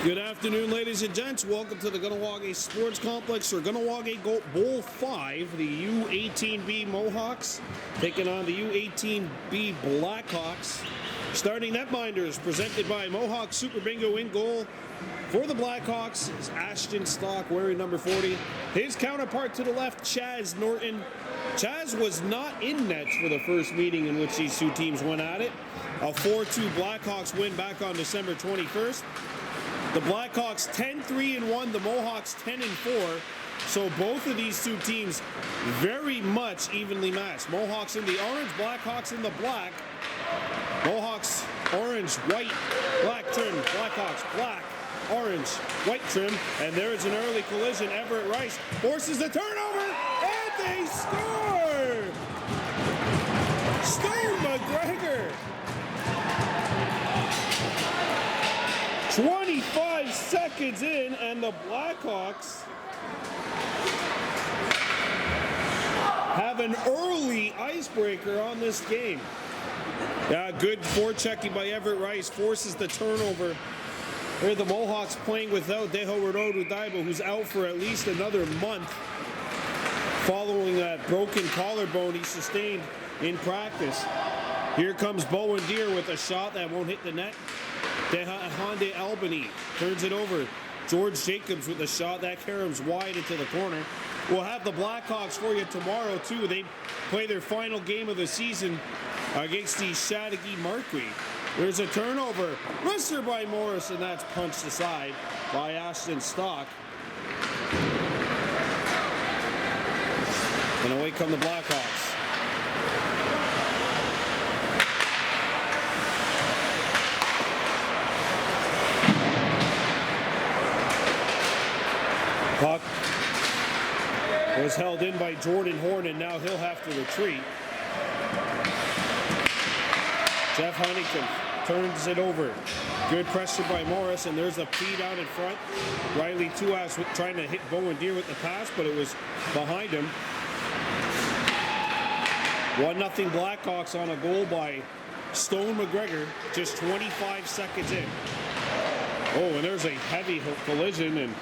Good afternoon, ladies and gents. Welcome to the Kahnawake Sports Complex for Kahnawake Bowl 5. The U-18B Mohawks taking on the U-18B Blackhawks. Starting netminders presented by Mohawks Super Bingo. In goal for the Blackhawks is Ashton Stock wearing number 40. His counterpart to the left, Chaz Norton. Chaz was not in nets for the first meeting in which these two teams went at it. A 4-2 Blackhawks win back on December 21st. The Blackhawks 10-3-1, the Mohawks 10-4. So both of these two teams very much evenly matched. Mohawks in the orange, Blackhawks in the black. Mohawks orange, white, black trim. Blackhawks black, orange, white trim. And there's an early collision. Everett Rice forces the turnover, and they score! Stone McGregor! 25 seconds in, and the Blackhawks have an early icebreaker on this game. Good forechecking by Everett Rice forces the turnover. Here the Mohawks playing without Deho Daibo, who's out for at least another month following that broken collarbone he sustained in practice. Here comes Bowen Deere with a shot that won't hit the net. Honda Albany turns it over. George Jacobs with a shot that caroms wide into the corner. We'll have the Blackhawks for you tomorrow too. They play their final game of the season against the Chateauguay Marquis. There's a turnover. Wrister by Morris, and that's punched aside by Ashton Stock. And away come the Blackhawks. Puck was held in by Jordan Horn, and now he'll have to retreat. Jeff Huntington turns it over. Good pressure by Morris, and there's a feed out in front. Riley Tuas trying to hit Bowen Deere with the pass, but it was behind him. 1-0 Blackhawks on a goal by Stone McGregor, just 25 seconds in. Oh, and there's a heavy collision, and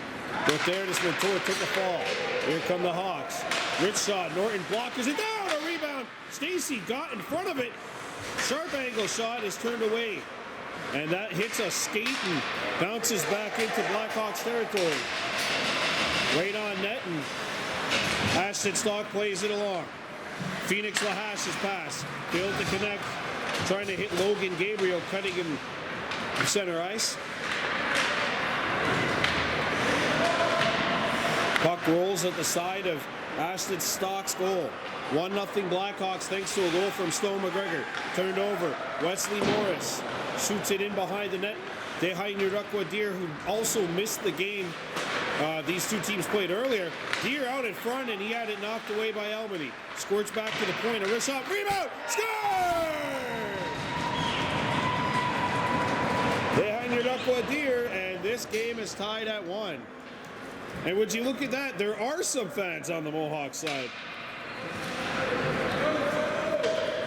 with there, this Ventura took the fall. Here come the Hawks. Rich shot. Norton blockers it down. A rebound. Stacy got in front of it. Sharp angle shot is turned away. And that hits a skate and bounces back into Blackhawks territory. Right on net, and Ashton Stock plays it along. Phoenix Lahash's pass. Failed to connect. Trying to hit Logan Gabriel, cutting him center ice. Puck rolls at the side of Ashton Stock's goal. 1-0 Blackhawks thanks to a goal from Stone McGregor. Turned over. Wesley Morris shoots it in behind the net. Dehainurukwa Deere, who also missed the game these two teams played earlier. Deere out in front, and he had it knocked away by Albany. Squirts back to the point. A wrist shot. Rebound. Score! Dehainurukwa Deere, and this game is tied at 1. And would you look at that, there are some fans on the Mohawk side.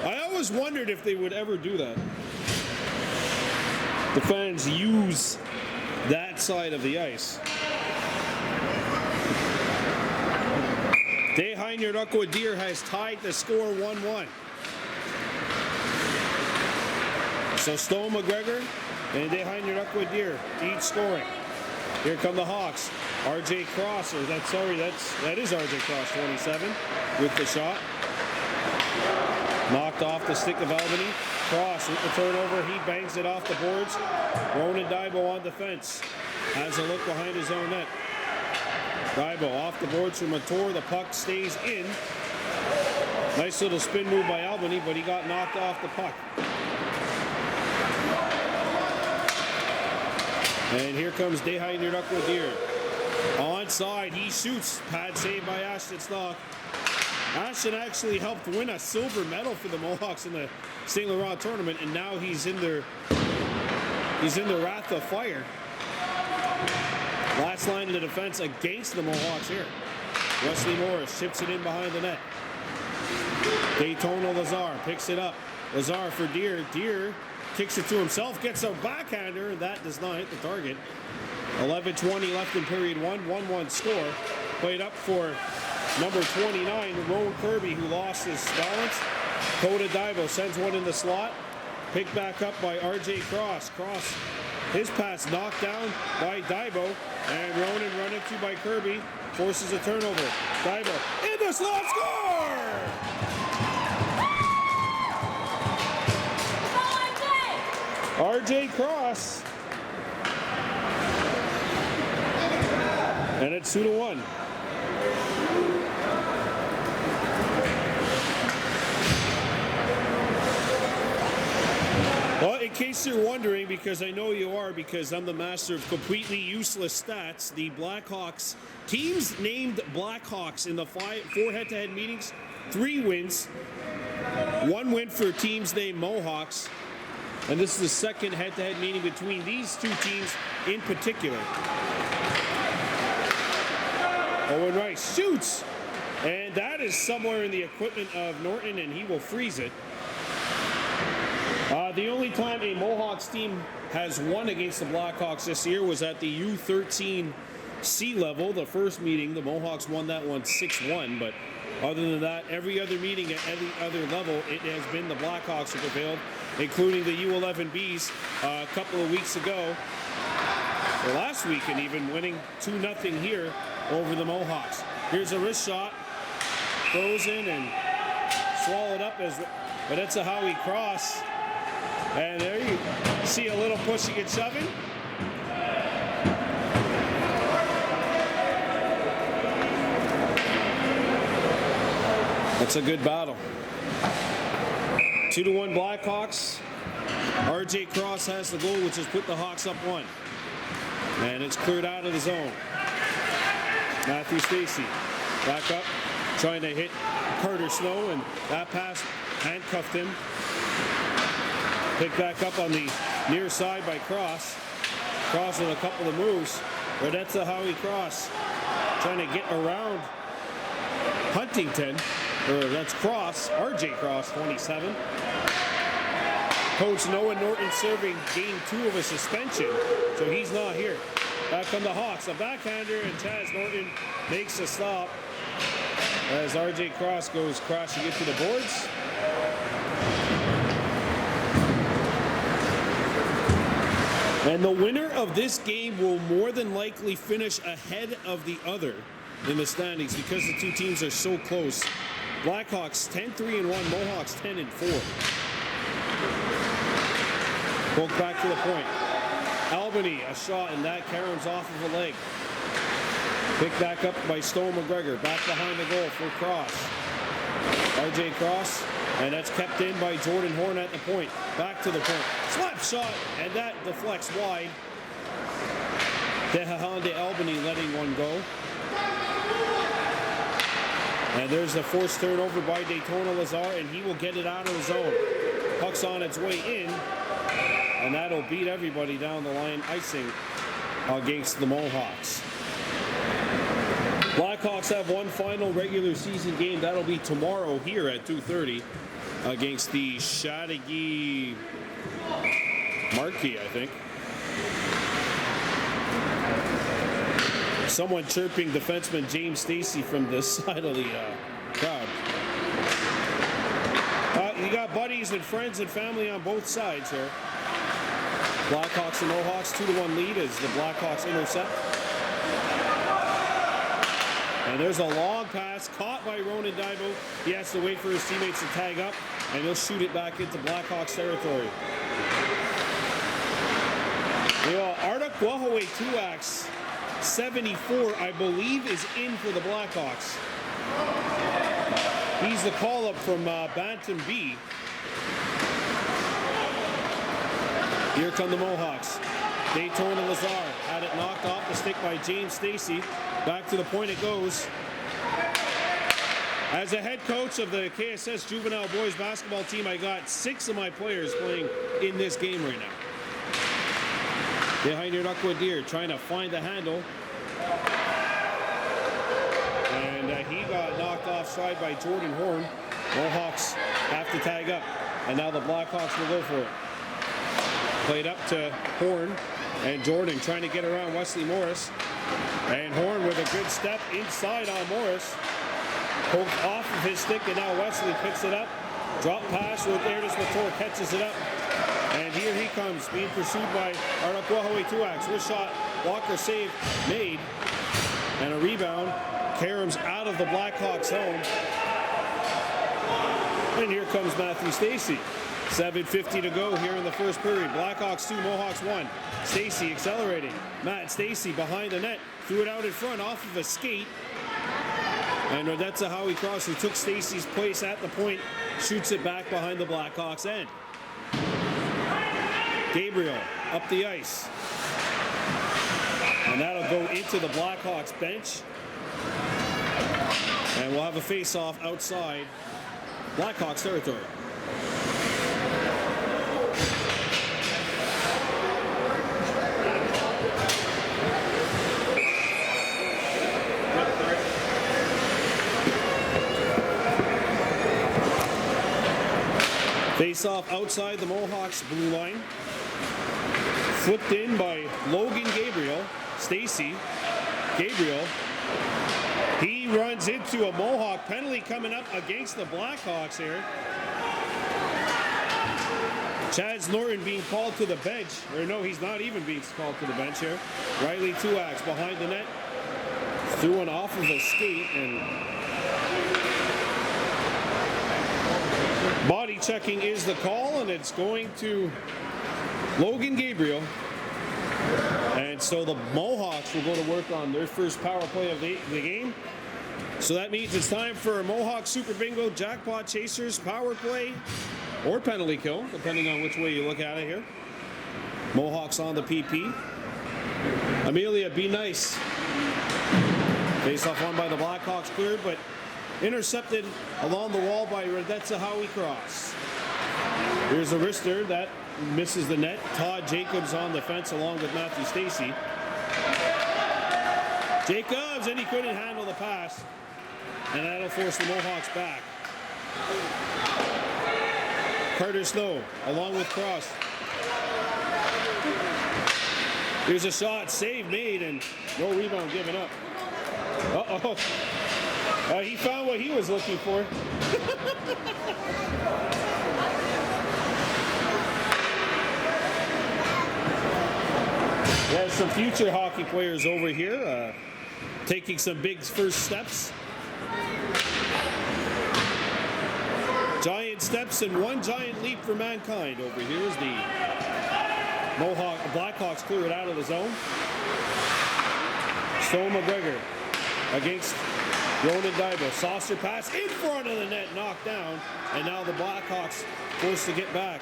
I always wondered if they would ever do that. The fans use that side of the ice. Dehainurukwa Deere has tied the score 1-1. So Stone McGregor and Dehainurukwa Deere each scoring. Here come the Hawks. RJ Cross, or that is RJ Cross, 27, with the shot. Knocked off the stick of Albany. Cross with the turnover. He bangs it off the boards. Ronan Daibo on defense. Has a look behind his own net. Daibo off the boards from Mator. The puck stays in. Nice little spin move by Albany, but he got knocked off the puck. And here comes Dehainurukwa Deere. Onside, he shoots. Pad save by Ashton Stock. Ashton actually helped win a silver medal for the Mohawks in the St. Laurent tournament, and now he's in the wrath of fire. Last line of the defense against the Mohawks here. Wesley Morris chips it in behind the net. Daytona Lazar picks it up. Lazar for Deere. Deere kicks it to himself, gets a backhander, and that does not hit the target. 11:20 left in period one. 1-1 score. Played up for number 29, Rowan Kirby, who lost his balance. Coda Divo sends one in the slot. Picked back up by R.J. Cross. Cross, his pass knocked down by Divo. And Ronan run into by Kirby. Forces a turnover. Divo in the slot, score! R.J. Cross. And it's 2-1. Well, in case you're wondering, because I know you are, because I'm the master of completely useless stats, the Blackhawks, teams named Blackhawks in the 4 head-to-head meetings, 3 wins, 1 win for teams named Mohawks, and this is the second head-to-head meeting between these 2 teams in particular. Owen Rice shoots, and that is somewhere in the equipment of Norton, and he will freeze it. The only time a Mohawks team has won against the Blackhawks this year was at the U-13 C level. The first meeting, the Mohawks won that one 6-1, but other than that, every other meeting at every other level, it has been the Blackhawks who prevailed, including the U-11Bs a couple of weeks ago, or last week, and even winning 2-0 here over the Mohawks. Here's a wrist shot, goes in and swallowed up, but that's a Howie Cross. And there you see a little pushing and shoving. That's a good battle. 2-1 Blackhawks. R.J. Cross has the goal, which has put the Hawks up 1. And it's cleared out of the zone. Matthew Stacy back up, trying to hit Carter Snow, and that pass handcuffed him. Picked back up on the near side by Cross. Cross with a couple of moves. But that's a Howie Cross trying to get around Huntington. Or that's Cross, R.J. Cross, 27. Coach Noah Norton serving game 2 of a suspension, so he's not here. Back come the Hawks, a backhander, and Chaz Norton makes a stop as R.J. Cross goes crashing into the boards. And the winner of this game will more than likely finish ahead of the other in the standings because the 2 teams are so close. Blackhawks 10-3-1, Mohawks 10-4. Poke back to the point. Albany, a shot, and that caroms off of a leg. Picked back up by Stone McGregor. Back behind the goal for Cross. R.J. Cross, and that's kept in by Jordan Horn at the point. Back to the point. Slap shot, and that deflects wide. Dehahande Albany letting one go. And there's the forced turnover by Daytona Lazar, and he will get it out of the zone. Puck's on its way in, and that'll beat everybody down the line, icing against the Mohawks. Blackhawks have one final regular season game. That'll be tomorrow here at 2:30 against the Chateauguay Marquee, I think. Someone chirping defenseman James Stacy from the side of the crowd. You got buddies and friends and family on both sides here. Blackhawks and Mohawks, 2-1 lead as the Blackhawks intercept. And there's a long pass caught by Ronan Divo. He has to wait for his teammates to tag up, and he'll shoot it back into Blackhawks territory. Artuk Wahaway Tuax, 74, I believe, is in for the Blackhawks. He's the call-up from Bantam B. Here come the Mohawks. Daytona Lazar had it knocked off the stick by James Stacy. Back to the point it goes. As a head coach of the KSS Juvenile Boys Basketball team, I got 6 of my players playing in this game right now. Behind your Aquadir trying to find the handle. And he got knocked offside by Jordan Horn. Mohawks have to tag up. And now the Blackhawks will go for it. Played up to Horn. And Jordan trying to get around Wesley Morris. And Horn with a good step inside on Morris. Poked off of his stick, and now Wesley picks it up. Drop pass with Erdis Latour, catches it up. And here he comes, being pursued by Kahnawake 2X. With shot, Walker save made. And a rebound. Karams out of the Blackhawks zone. And here comes Matthew Stacey. 7:50 to go here in the first period. Blackhawks 2, Mohawks 1. Stacey accelerating. Matt Stacey behind the net. Threw it out in front off of a skate. And that's a Howie Cross, who took Stacey's place at the point, shoots it back behind the Blackhawks end. Gabriel up the ice. And that'll go into the Blackhawks bench. And we'll have a face-off outside Blackhawks territory. Face-off outside the Mohawks blue line. Flipped in by Logan Gabriel. Stacey. Gabriel. He runs into a Mohawk penalty coming up against the Blackhawks here. Chaz Norton being called to the bench. Or no, he's not even being called to the bench here. Riley Tuax behind the net. Threw one off of a skate, and body checking is the call, and it's going to Logan Gabriel. And so the Mohawks will go to work on their first power play of the game. So that means it's time for a Mohawk Super Bingo Jackpot Chasers power play or penalty kill, depending on which way you look at it here. Mohawks on the PP. Amelia, be nice. Face off one by the Blackhawks, cleared, but intercepted along the wall by Radetza Howie Cross. Here's a wrister that misses the net. Todd Jacobs on the fence along with Matthew Stacey. Jacobs, and he couldn't handle the pass. And that'll force the Mohawks back. Carter Snow along with Cross. Here's a shot, save made, and no rebound given up. Uh-oh. He found what he was looking for. There's some future hockey players over here taking some big first steps. Giant steps and one giant leap for mankind. Over here is the Blackhawks clear it out of the zone. Stone McGregor against Ronan Daibo. Saucer pass in front of the net, knocked down. And now the Blackhawks forced to get back.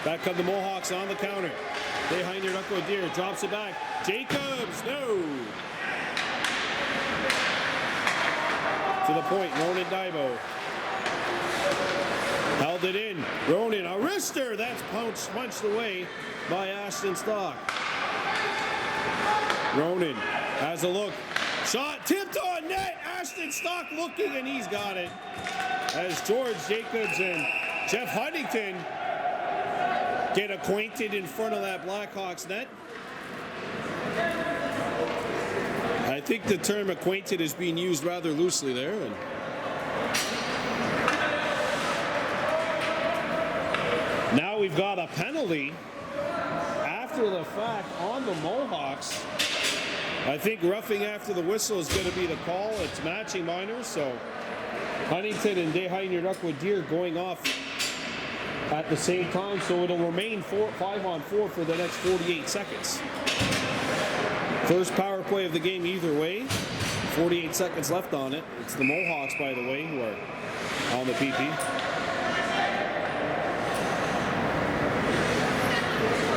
Back come the Mohawks on the counter. Behinder Deer drops it back. Jacobs, no. To the point, Ronan Daibo. Held it in. Ronan, a wrister. That's punched away by Ashton Stock. Ronan has a look. Shot tipped on net. Ashton Stock looking, and he's got it. As George Jacobs and Jeff Huntington get acquainted in front of that Blackhawks net. I think the term acquainted is being used rather loosely there. And now we've got a penalty after the fact on the Mohawks. I think roughing after the whistle is going to be the call. It's matching minors, so Huntington and Dehainer Deer going off at the same time, so it'll remain 5-on-4 for the next 48 seconds. First power play of the game either way. 48 seconds left on it. It's the Mohawks, by the way, who are on the PP.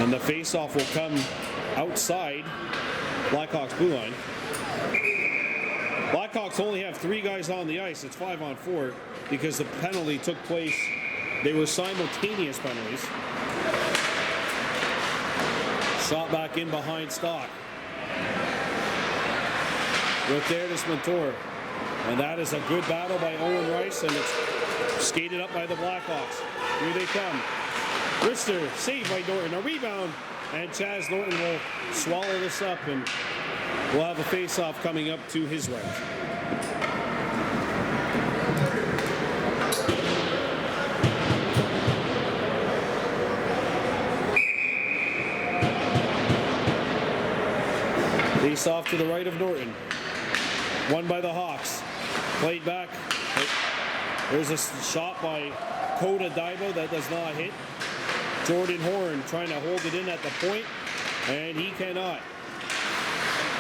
And the face-off will come outside Blackhawks blue line. Blackhawks only have 3 guys on the ice. It's 5-on-4 because the penalty took place. They were simultaneous penalties. Shot back in behind Stock. With Erdis Latour. And that is a good battle by Owen Rice, and it's skated up by the Blackhawks. Here they come. Rister, saved by Norton. A rebound and Chaz Norton will swallow this up, and we'll have a face-off coming up to his right. Face off to the right of Norton. Won by the Hawks. Played back. There's a shot by Koda Daibo that does not hit. Jordan Horn trying to hold it in at the point, and he cannot.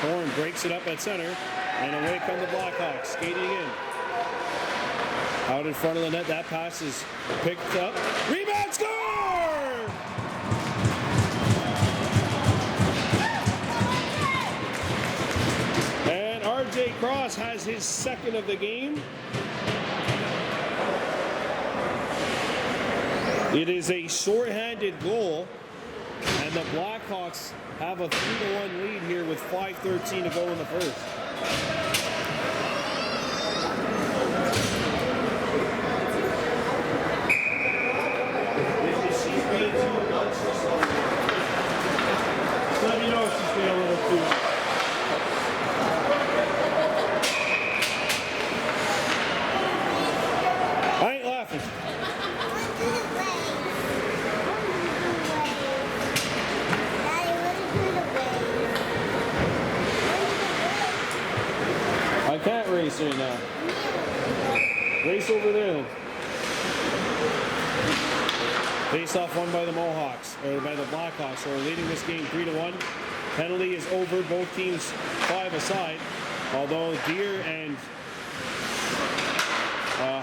Horn breaks it up at center, and away come the Blackhawks, skating in. Out in front of the net, that pass is picked up. Rebound, score! And RJ Cross has his second of the game. It is a shorthanded goal, and the Blackhawks have a 3-1 lead here with 5:13 to go in the first. Let me know if she's being a little too. I ain't laughing. I can't race right now. Race over there then. Face off won by the Mohawks, or by the Blackhawks, who are leading this game 3-1. Penalty is over, both teams 5 aside, although Deere and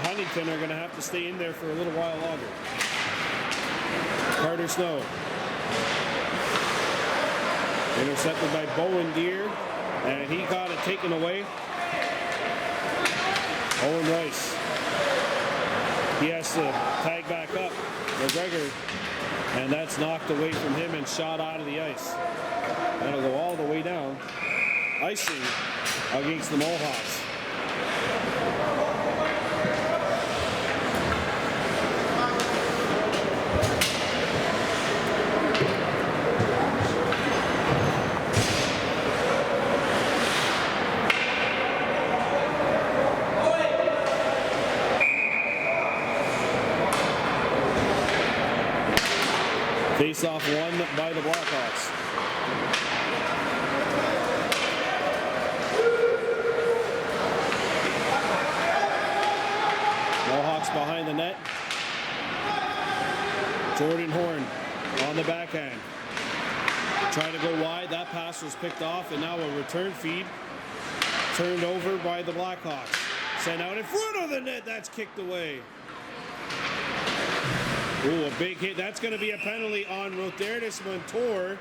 Huntington are going to have to stay in there for a little while longer. Carter Snow. Intercepted by Bowen Deere, and he got it taken away. Owen Rice. He has to tag back up McGregor, and that's knocked away from him and shot out of the ice. That'll go all the way down. Icing against the Mohawks. Face-off won by the Blackhawks. Mohawks behind the net. Jordan Horn on the backhand. Trying to go wide. That pass was picked off, and now a return feed turned over by the Blackhawks. Sent out in front of the net. That's kicked away. Ooh, a big hit. That's going to be a penalty on Rotherdis Montour.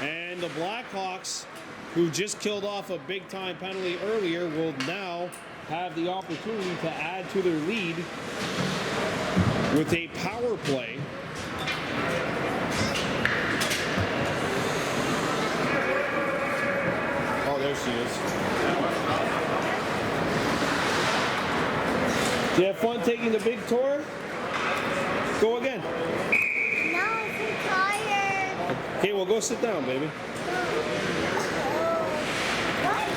And the Blackhawks, who just killed off a big-time penalty earlier, will now have the opportunity to add to their lead with a power play. Oh, there she is. Did you have fun taking the big tour? Go again. No, I'm too tired. Okay, well, go sit down, baby. What?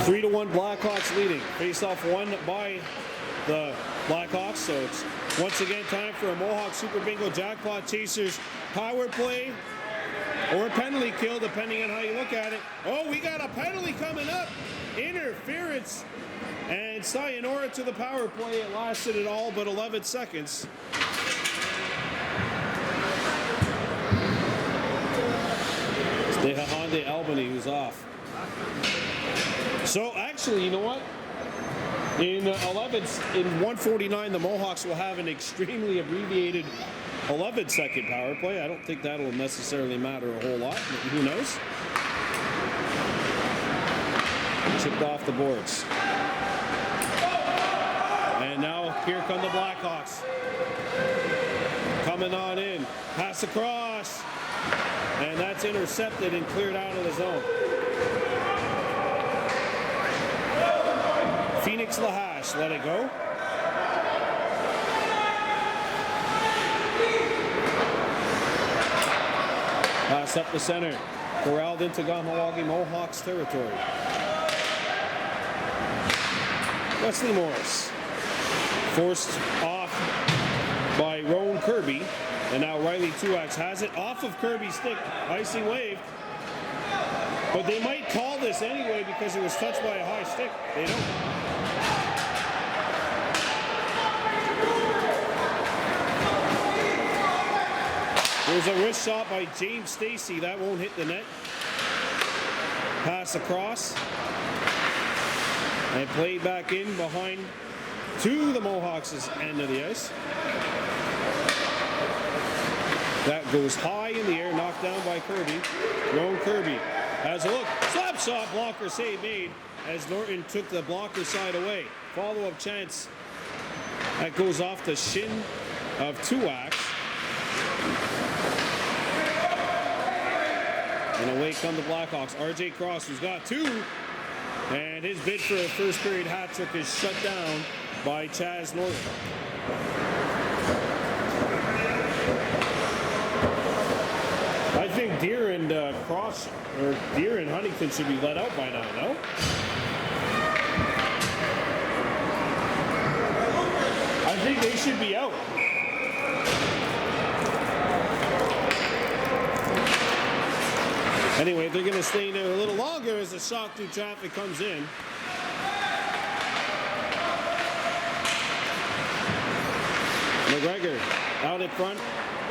3-1 Blackhawks leading. Face-off won by the Blackhawks, so it's once again time for a Mohawk Super Bingo Jackpot Chasers power play or penalty kill, depending on how you look at it. Oh, we got a penalty coming up. Interference. And sayonara to the power play. It lasted at all but 11 seconds. It's Honda Albany who's off. So actually, you know what? In 149, the Mohawks will have an extremely abbreviated 11-second power play. I don't think that'll necessarily matter a whole lot, but who knows? Chipped off the boards. And now here come the Blackhawks. Coming on in. Pass across. And that's intercepted and cleared out of the zone. Phoenix Lahash let it go. Pass Hits up the center. Corralled into Kahnawake Mohawks territory. Wesley Morris. Forced off by Rowan Kirby. And now Riley Tuax has it off of Kirby's stick. Icing wave. But they might call this anyway because it was touched by a high stick. They don't. There's a wrist shot by James Stacy. That won't hit the net. Pass across. And played back in behind to the Mohawks' end of the ice. That goes high in the air, knocked down by Kirby. Rowan Kirby has a look. Slap shot, blocker save made as Norton took the blocker side away. Follow-up chance. That goes off the shin of Tuax. And away come the Blackhawks. RJ Cross, who's got two. And his bid for a first period hat trick is shut down by Chaz Norton. I think Deere and Cross, or Deere and Huntington should be let out by now, no? I think they should be out. Anyway, they're going to stay there a little longer as the shot through traffic comes in. McGregor out in front,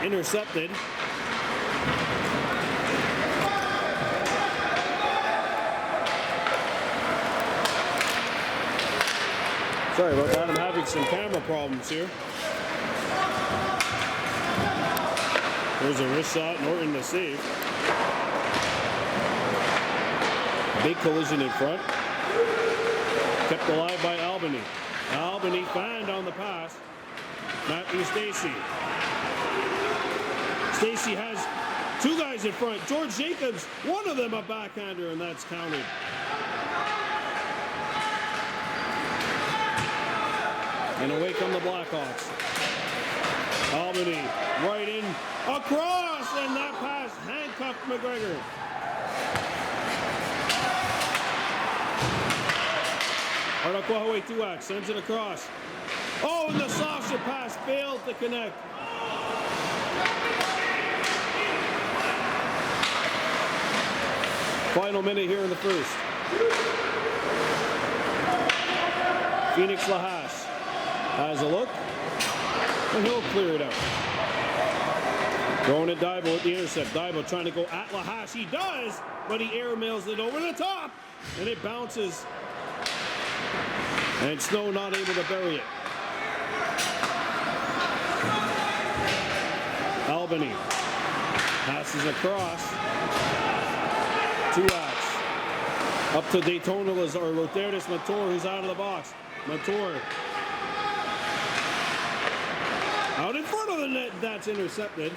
intercepted. Sorry about that, I'm having some camera problems here. There's a wrist shot, Norton to save. Big collision in front. Kept alive by Albany. Albany fanned on the pass. Matthew Stacy. Stacy has two guys in front. George Jacobs, one of them a backhander, and that's counted. And away come the Blackhawks. Albany right in, across, and that pass handcuffed McGregor. Kahnawake Tuax sends it across. Oh, and the saucer pass failed to connect. Final minute here in the first. Phoenix Lahash has a look, and he'll clear it out. Throwing it Dibo at the intercept. Dibo trying to go at Lahash. He does, but he airmails it over the top, and it bounces. And Snow not able to bury it. Albany passes across. Tuax. Up to Daytona Lazar, Roterdes Mator, who's out of the box. Mator. Out in front of the net, that's intercepted.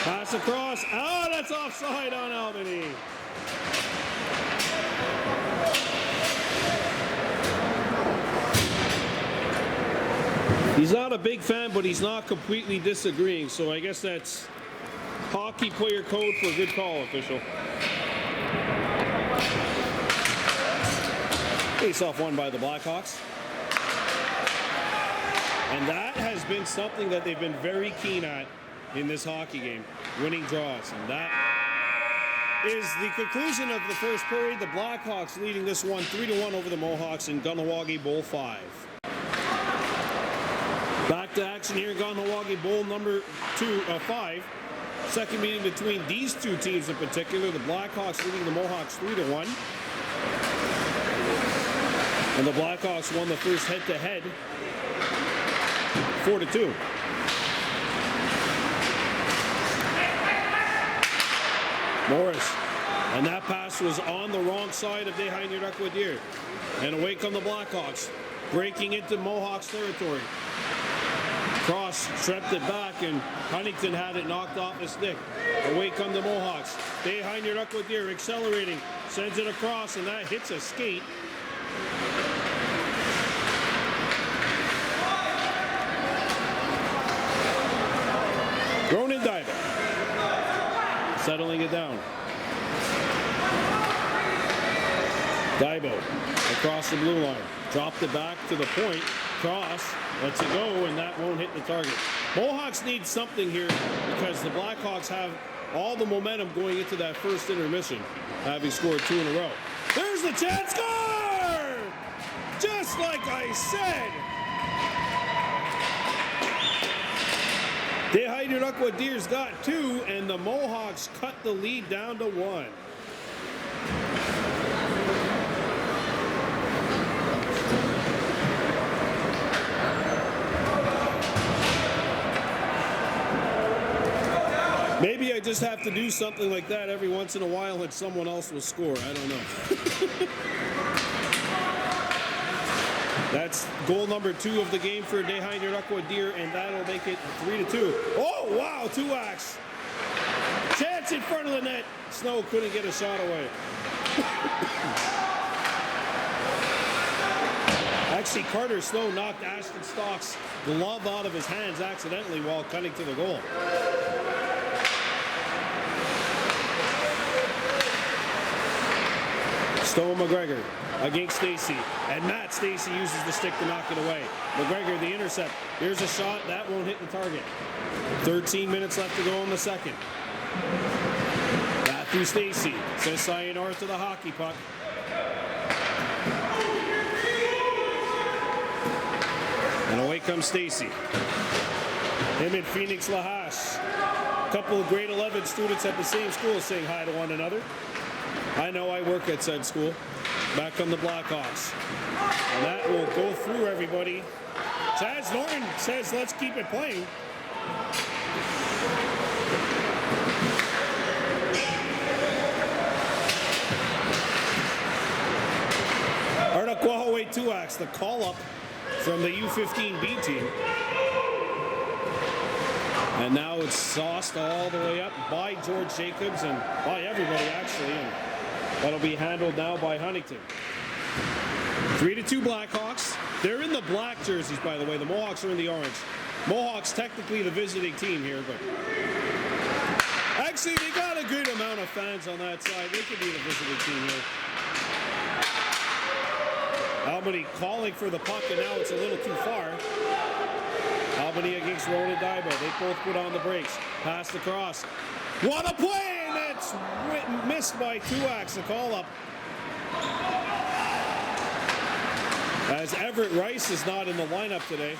Pass across. Oh, that's offside on Albany. He's not a big fan, but he's not completely disagreeing, so I guess that's hockey player code for a good call, official. Face-off won by the Blackhawks. And that has been something that they've been very keen at in this hockey game, winning draws. And that is the conclusion of the first period. The Blackhawks leading this one 3-1 over the Mohawks in Kahnawake Bowl 5. Back to action here in Kahnawake Bowl number 5. Second meeting between these two teams in particular. The Blackhawks leading the Mohawks 3-1. And the Blackhawks won the first head-to-head 4-2. Morris. And that pass was on the wrong side of Dehainer Duckwadier. And away come the Blackhawks, breaking into Mohawks territory. Cross stripped it back, and Huntington had it knocked off the stick. Away come the Mohawks. Dehainer Duckwadier accelerating, sends it across, and that hits a skate. Thrown bring it down. Daibo across the blue line. Dropped it back to the point. Cross. Lets it go, and that won't hit the target. Mohawks need something here because the Blackhawks have all the momentum going into that first intermission, having scored 2 in a row. There's the chance. Score! Just like I said. Kahnawake Deer's got 2, and the Mohawks cut the lead down to 1. Maybe I just have to do something like that every once in a while and someone else will score. I don't know. That's goal number 2 of the game for Kahnawake Deer, and that'll make it 3-2. Oh, wow, 2-ax. Chance in front of the net. Snow couldn't get a shot away. Actually, Carter Snow knocked Ashton Stock's glove out of his hands accidentally while cutting to the goal. Stowe McGregor against Stacy, and Matt Stacy uses the stick to knock it away. McGregor, the intercept. Here's a shot. That won't hit the target. 13 minutes left to go in the second. Matthew Stacy says sayonara to the hockey puck. And away comes Stacy. Him and Phoenix Lahash. A couple of grade 11 students at the same school saying hi to one another. I know, I work at said school. Back on the Blackhawks. And that will go through everybody. Chaz Norton says, let's keep it playing. Kahnawake 2-ax, the call-up from the U-15B team. And now it's sauced all the way up by George Jacobs and by everybody, actually. And that'll be handled now by Huntington. 3-2 Blackhawks. They're in the black jerseys, by the way. The Mohawks are in the orange. Mohawks technically the visiting team here, but actually they got a good amount of fans on that side. They could be the visiting team here. Albany calling for the puck, and now it's a little too far. Albany against Ronan Daibo. They both put on the brakes. Pass across. What a play! And that's missed by 2-ax, the call-up. As Everett Rice is not in the lineup today.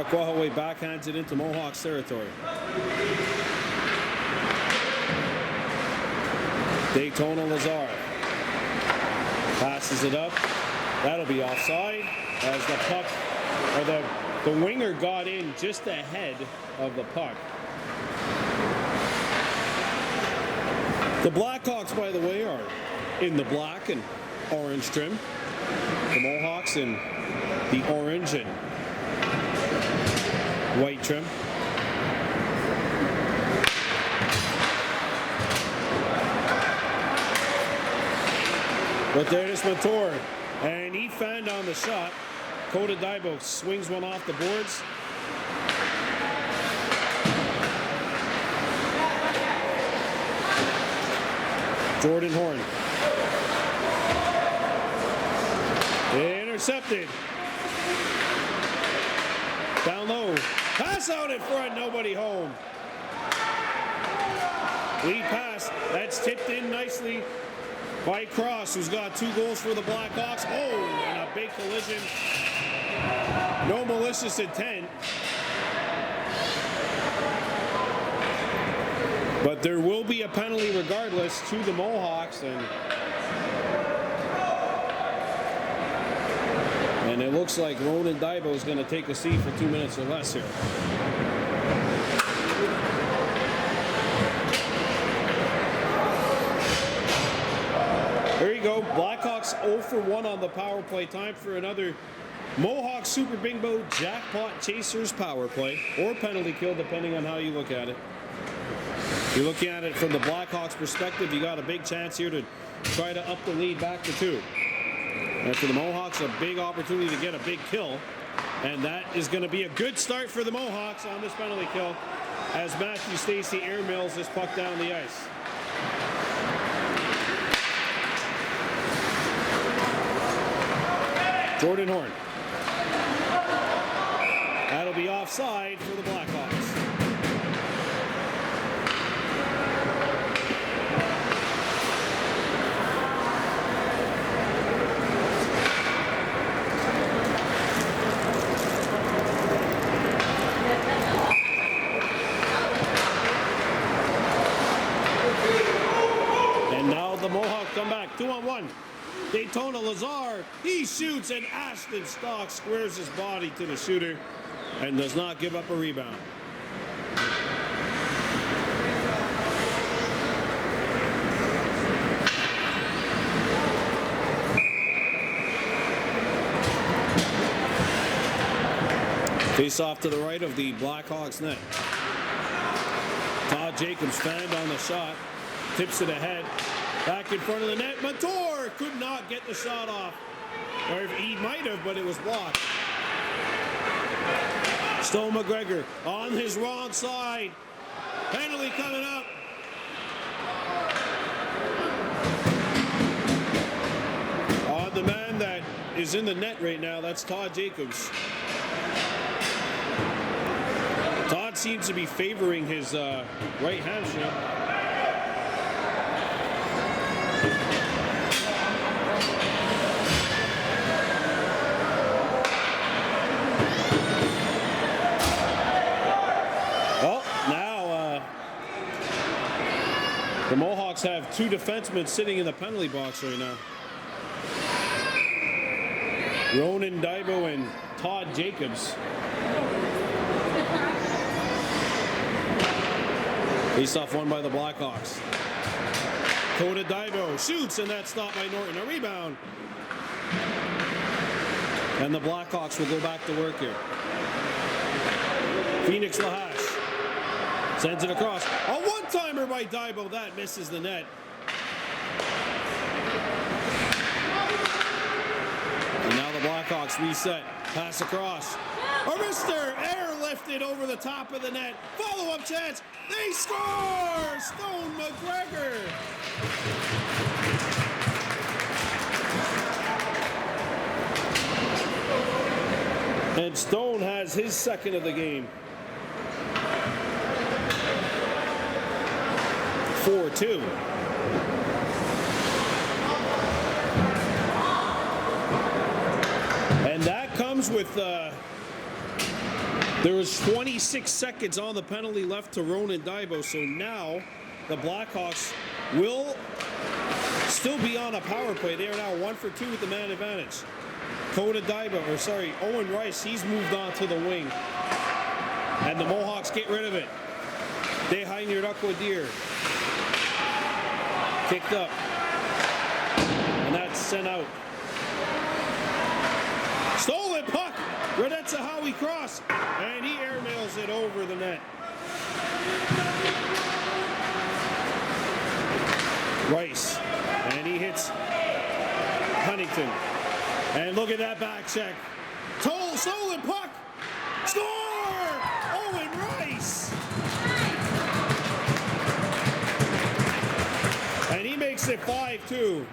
Kahnawake backhands it into Mohawks territory. Daytona Lazar passes it up. That'll be offside as the puck, or the winger got in just ahead of the puck. The Blackhawks, by the way, are in the black and orange trim. The Mohawks in the orange and white trim. But there's Montour, and he fanned on the shot. Coda Daibo swings one off the boards. Jordan Horn. Intercepted. Down low. Pass out in front, nobody home. Lead pass. That's tipped in nicely by Cross, who's got 2 goals for the Blackhawks. Oh, and a big collision. No malicious intent. But there will be a penalty regardless to the Mohawks, and it looks like Ronan Daibo is going to take a seat for 2 minutes or less here. There you go. Blackhawks 0 for 1 on the power play. Time for another Mohawk Super Bingo Jackpot Chasers power play, or penalty kill, depending on how you look at it. If you're looking at it from the Blackhawks perspective, you got a big chance here to try to up the lead back to 2. And for the Mohawks, a big opportunity to get a big kill. And that is going to be a good start for the Mohawks on this penalty kill as Matthew Stacey airmails this puck down the ice. Jordan Horn. That'll be offside for the Blackhawks. And now the Mohawks come back 2-on-1. Daytona Lazar, he shoots, and Ashton Stock squares his body to the shooter and does not give up a rebound. Face off to the right of the Blackhawks net. Todd Jacobs fanned on the shot, tips it ahead. Back in front of the net, Mator could not get the shot off. Or he might have, but it was blocked. Stone McGregor on his wrong side. Penalty coming up. On the man that is in the net right now, that's Todd Jacobs. Todd seems to be favoring his right hamstring. The Mohawks have two defensemen sitting in the penalty box right now. Ronan Daibo and Todd Jacobs. Face-off won by the Blackhawks. Coda Daibo shoots, and that's stopped by Norton. A rebound. And the Blackhawks will go back to work here. Phoenix Lahash sends it across. A one-timer by Daibo. That misses the net. And now the Blackhawks reset. Pass across. A wrister airlifted over the top of the net. Follow-up chance. They score! Stone McGregor. And Stone has his second of the game. 4-2. And that comes with there was 26 seconds on the penalty left to Ronan Daibo, so now the Blackhawks will still be on a power play. They are now 1 for 2 with the man advantage. Owen Rice, he's moved on to the wing. And the Mohawks get rid of it. De Heiner Aquadir. Kicked up. And that's sent out. Stolen puck. Radetza Howie cross. And he airmails it over the net. Rice. And he hits Huntington. And look at that back check. Stolen puck. Score! Owen Rice. And he makes it 5-2.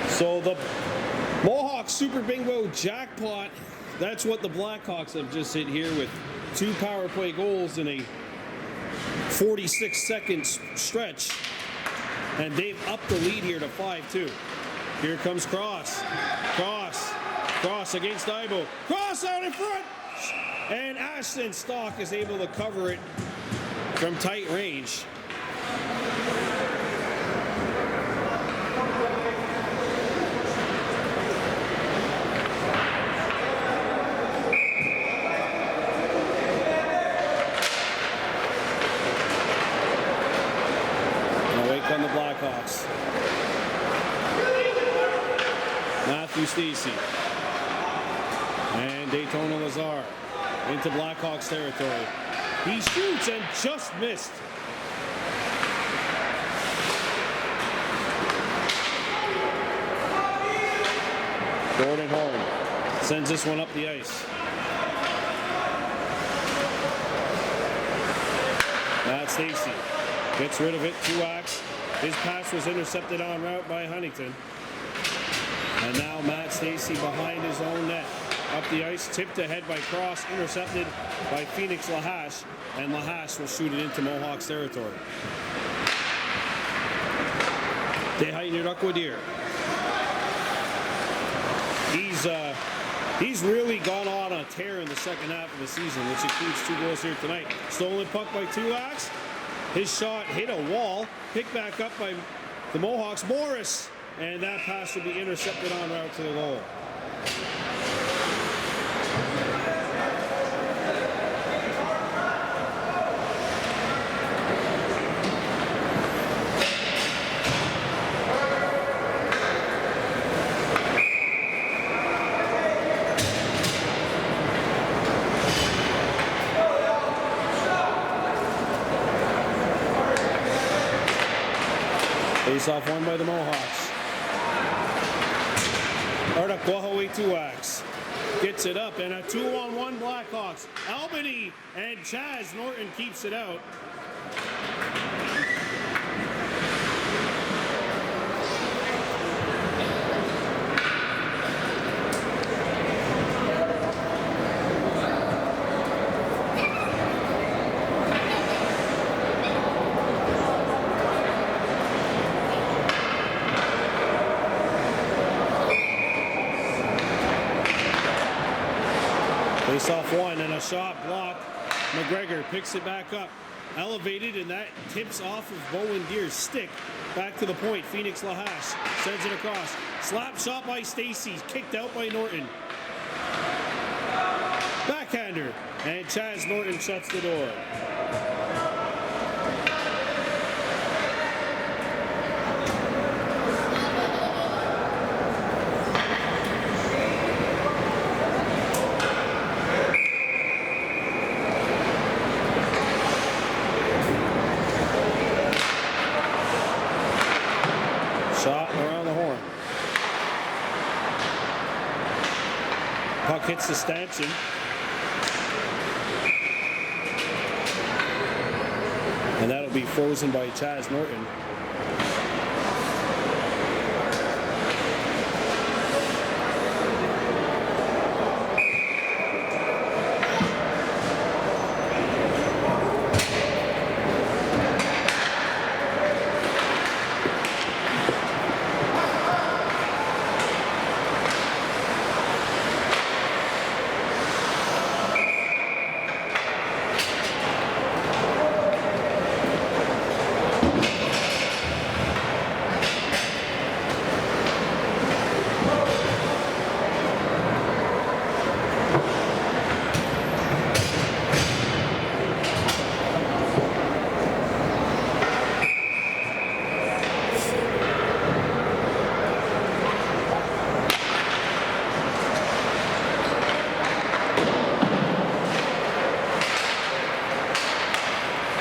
So the Mohawks Super Bingo jackpot, that's what the Blackhawks have just hit here with 2 power play goals in a 46-second stretch. And they've upped the lead here to 5-2. Here comes Cross. Cross against Daibo. Cross out in front! And Ashton Stock is able to cover it from tight range. On the Blackhawks. Matthew Stacey and Daytona Lazar. into Blackhawks territory. He shoots and just missed. Gordon Horn sends this one up the ice. Matt Stacey gets rid of it, Kahnawake. His pass was intercepted en route by Huntington. And now Matt Stacey behind his own net. Up the ice, tipped ahead by Cross, intercepted by Phoenix Lahash, and Lahash will shoot it into Mohawks territory. Dehainer Duckwoodier. He's really gone on a tear in the second half of the season, which includes 2 goals here tonight. Stolen puck by Kahnawake. His shot hit a wall, picked back up by the Mohawks. Morris, and that pass will be intercepted en route to the goal. Face-off won by the Mohawks. Kahnawake Kahnawake gets it up, and a 2-on-1 Blackhawks. Albany and Chaz Norton keeps it out. Face-off one and a shot blocked. McGregor picks it back up. Elevated, and that tips off of Bowen Deer's stick. Back to the point. Phoenix Lahash sends it across. Slap shot by Stacey. Kicked out by Norton. Backhander. And Chaz Norton shuts the door. Shot around the horn. Puck hits the stanchion. And that'll be frozen by Chaz Norton.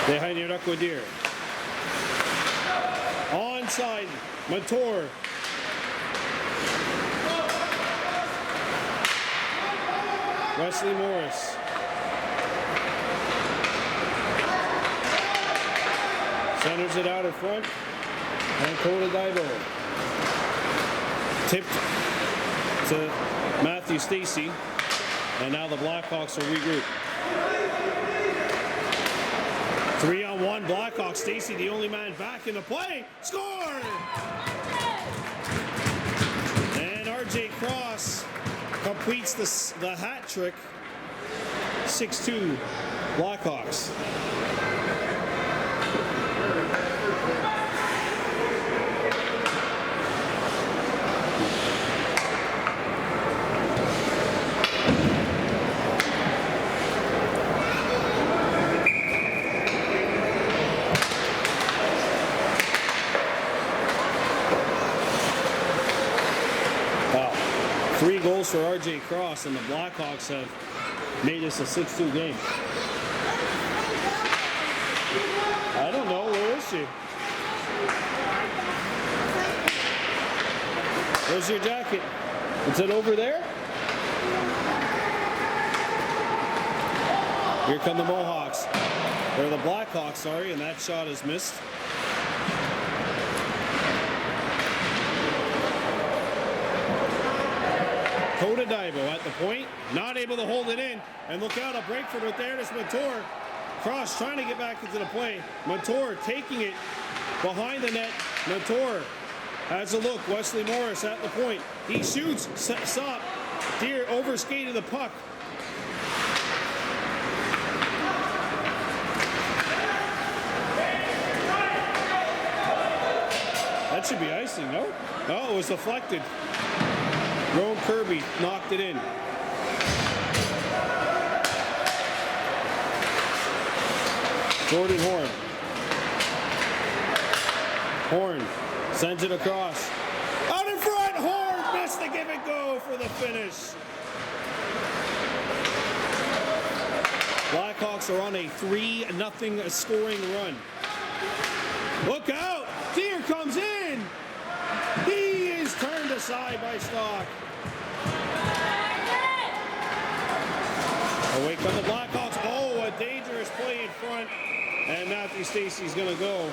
Dehainer Duckwoodier. Onside, Mator. Wesley Morris. Centers it out in front. And Coda Dido. Tipped to Matthew Stacey. And now the Blackhawks will regroup. 3-on-1 Blackhawks. Stacey, the only man back in the play. Score! And RJ Cross completes the hat trick. 6-2 Blackhawks. Wow. 3 goals for RJ Cross, and the Blackhawks have made this a 6-2 game. I don't know. Where is she? Where's your jacket? Is it over there? Here come the Mohawks. Or the Blackhawks, sorry, and that shot is missed. Kahnawake at the point, not able to hold it in, and look out, a break from it there. There's Montour. Cross trying to get back into the play. Montour taking it behind the net. Montour has a look. Wesley Morris at the point. He shoots. Stop. Deer overskated the puck. That should be icing, no? No, it was deflected. Rowan Kirby knocked it in. Jordan Horn. Horn sends it across. Out in front, Horn missed the give and go for the finish. Blackhawks are on a 3-0 scoring run. Look out! Deer comes in! He is turned aside by Stock. Away come the Blackhawks. Oh, a dangerous play in front. And Matthew Stacey's going to go.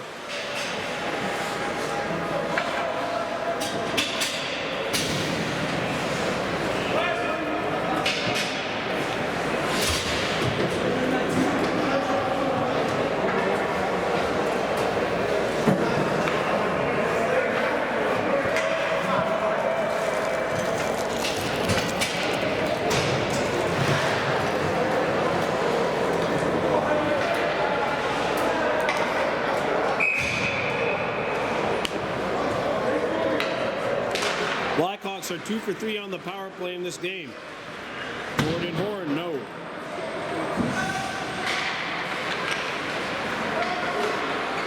Blackhawks are 2 for 3 on the power play in this game. Jordan Horn, no.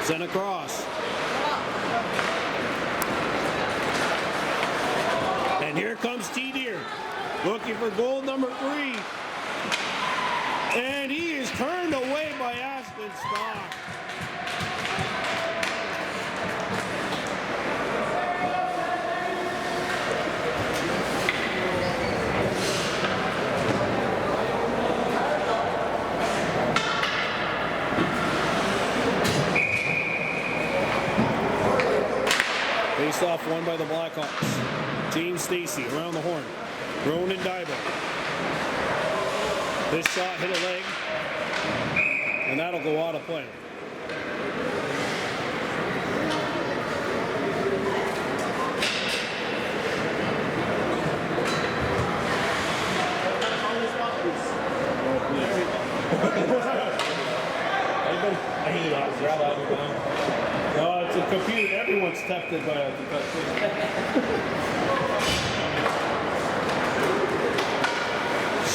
Sent across. And here comes T-Deer, looking for goal number 3. And he is turned away by Aspen Stock. Face off won by the Blackhawks. James Stacey around the horn. Ronan Dybo. This shot hit a leg, and that'll go out of play. No, it's a computer. Everyone's tempted by it.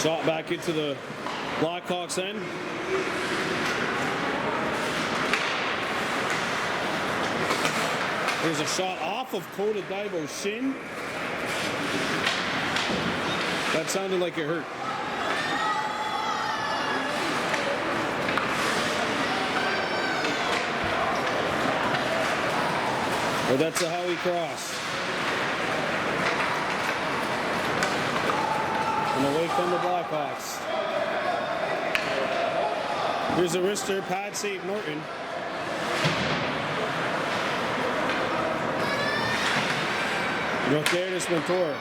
Shot back into the Blackhawks end. There's a shot off of Kahnawake shin. That sounded like it hurt. But that's a Howie cross. And away from the Blackhawks. Here's a wrister, pad save Norton. Look there, this Montour.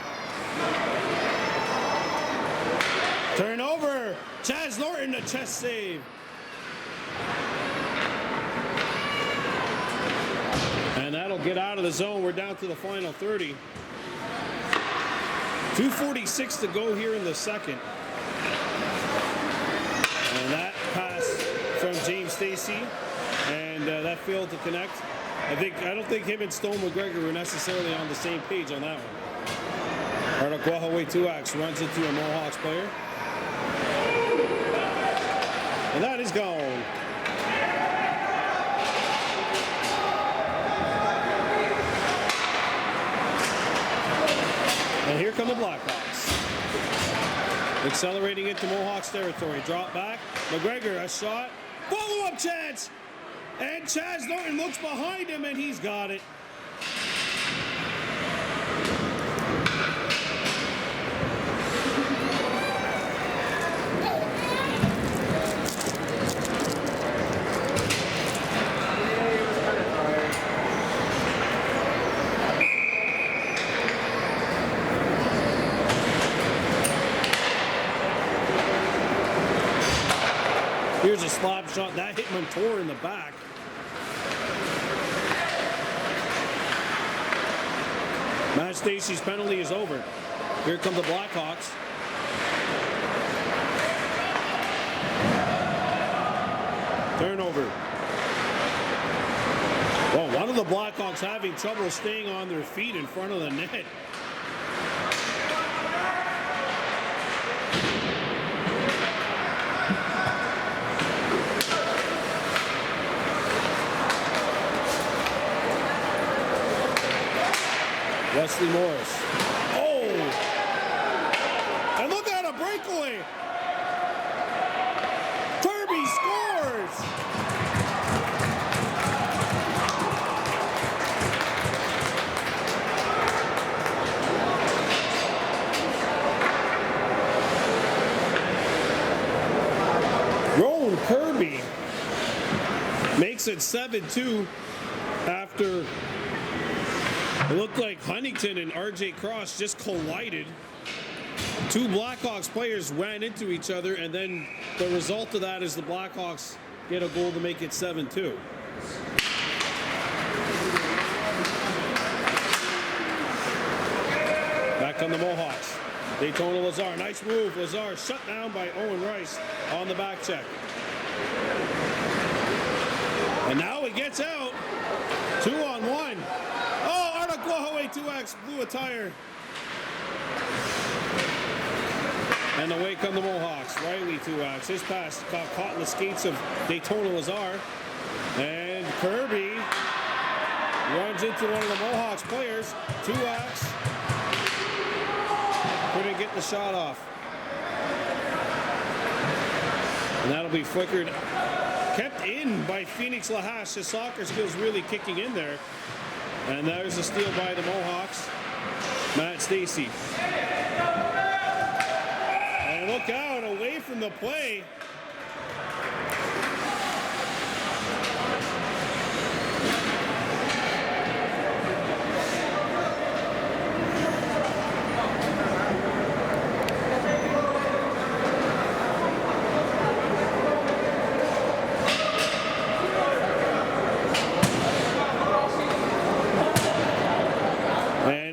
Turnover. Chaz Norton, a chest save. And that'll get out of the zone. We're down to the final 30. 2:46 to go here in the second. And that pass from James Stacey, and that failed to connect. I don't think him and Stone McGregor were necessarily on the same page on that one. Kahnawake 2X runs into a Mohawks player. And that is gone. And here come the Blackhawks. Accelerating into Mohawks territory. Drop back. McGregor, a shot. Follow-up chance. And Chaz Norton looks behind him, and he's got it. Here's a slap shot. That hit Montour in the back. Matt Stacey's penalty is over. Here come the Blackhawks. Turnover. Well, one of the Blackhawks having trouble staying on their feet in front of the net. Wesley Morris. Oh! And look at a breakaway! Kirby scores! Rowan Kirby makes it 7-2 after it looked like Huntington and RJ Cross just collided. Two Blackhawks players ran into each other, and then the result of that is the Blackhawks get a goal to make it 7-2. Back on the Mohawks. Daytona Lazar. Nice move. Lazar shut down by Owen Rice on the back check. And now it gets out. 2-on-1. 2X blew a tire. And away come the Mohawks. Riley 2X. His pass got caught in the skates of Daytona Lazar. And Kirby runs into one of the Mohawks players. 2X. Couldn't get the shot off. And that'll be flickered. Kept in by Phoenix Lahash. His soccer skills really kicking in there. And there's a steal by the Mohawks. Matt Stacey. And look out, away from the play.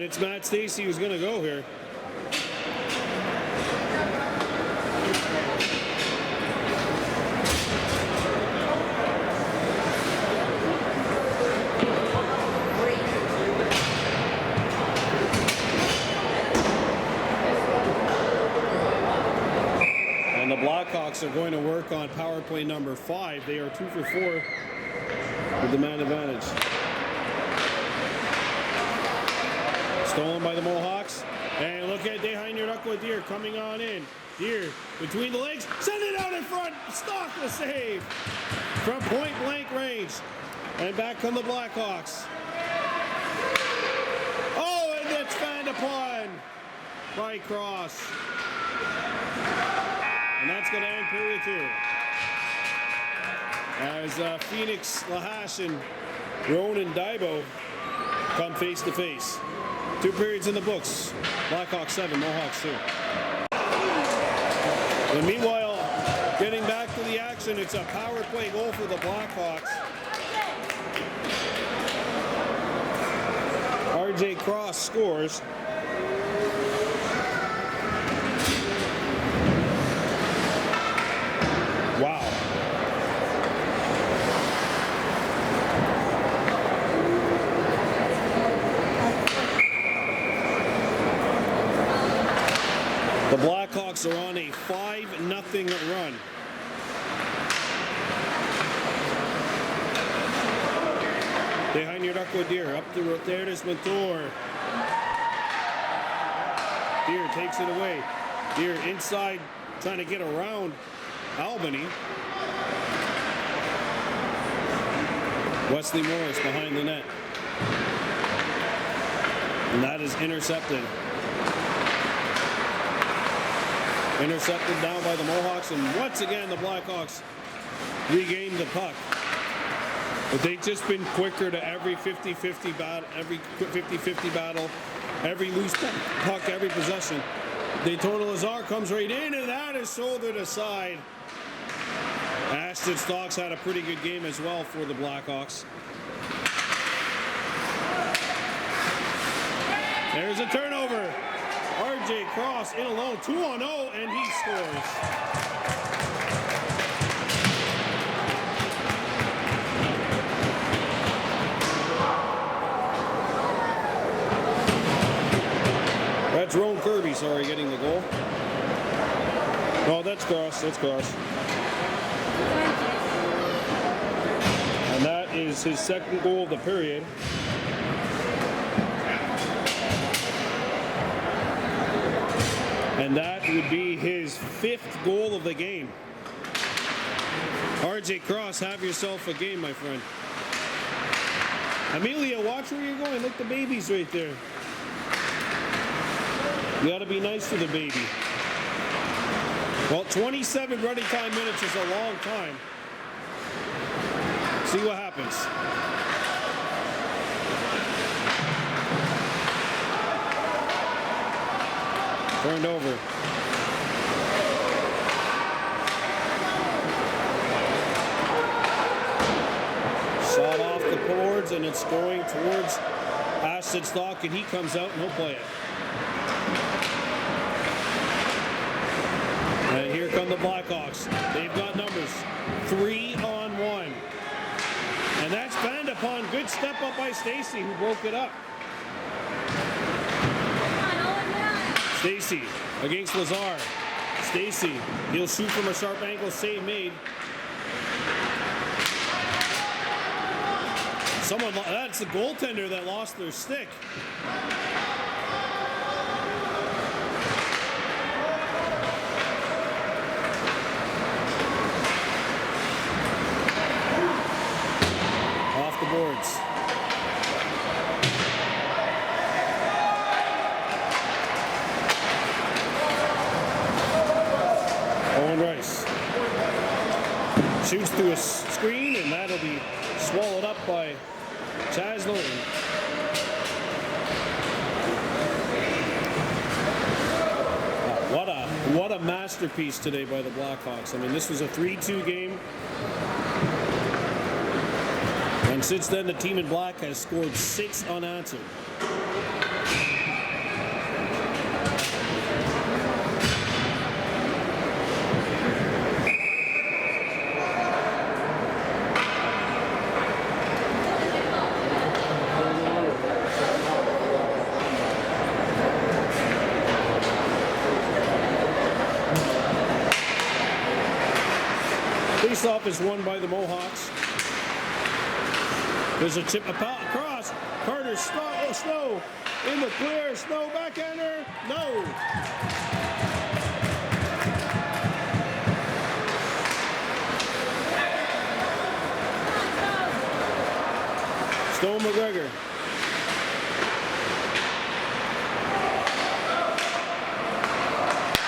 It's Matt Stacey who's going to go here. And the Blackhawks are going to work on power play number 5. They are 2 for 4 with the man advantage. Stolen by the Mohawks. And look at Dehainyarakwa Deer coming on in. Deer between the legs. Send it out in front. Stock the save from point blank range. And back come the Blackhawks. Oh, and it's fanned upon by Cross. And that's going to end period 2. As Phoenix Lahash and Ronan Daibo come face to face. 2 periods in the books. Blackhawks 7, Mohawks 2. And meanwhile, getting back to the action, it's a power play goal for the Blackhawks. RJ Cross scores. Wow. The Blackhawks are on a 5-0 run. Dehainyarakwa Deer up the there. There's Montour. Deer takes it away. here inside, trying to get around Albany. Wesley Morris behind the net. And that is intercepted. Intercepted down by the Mohawks, and once again the Blackhawks regain the puck. But they've just been quicker to every 50-50 battle, every loose puck, every possession. Daytona Lazar comes right in, and that is shouldered aside. Ashton Stocks had a pretty good game as well for the Blackhawks. There's a turnover. RJ Cross in alone, 2-on-0, and he scores. That's Ron Kirby, sorry, getting the goal. Oh, that's Cross, that's Cross. And that is his second goal of the period. And that would be his 5th goal of the game. RJ Cross, have yourself a game, my friend. Amelia, watch where you're going. Look, the baby's right there. You gotta be nice to the baby. Well, 27 running time minutes is a long time. See what happens. Turned over. Shot off the boards, and it's going towards Ashton Stock, and he comes out and he'll play it. And here come the Blackhawks. They've got numbers. 3-on-1. And that's banned upon. Good step up by Stacy, who broke it up. Stacy against Lazar. Stacy, he'll shoot from a sharp angle, save made. That's the goaltender that lost their stick. Off the boards. Owen Rice shoots through a screen, and that'll be swallowed up by Chaz Norton. What a masterpiece today by the Blackhawks. I mean, this was a 3-2 game. And since then, the team in black has scored 6 unanswered. Face-off is won by the Mohawks. There's a chip across. Carter Snow in the clear. Snow backhander. No. Stone McGregor.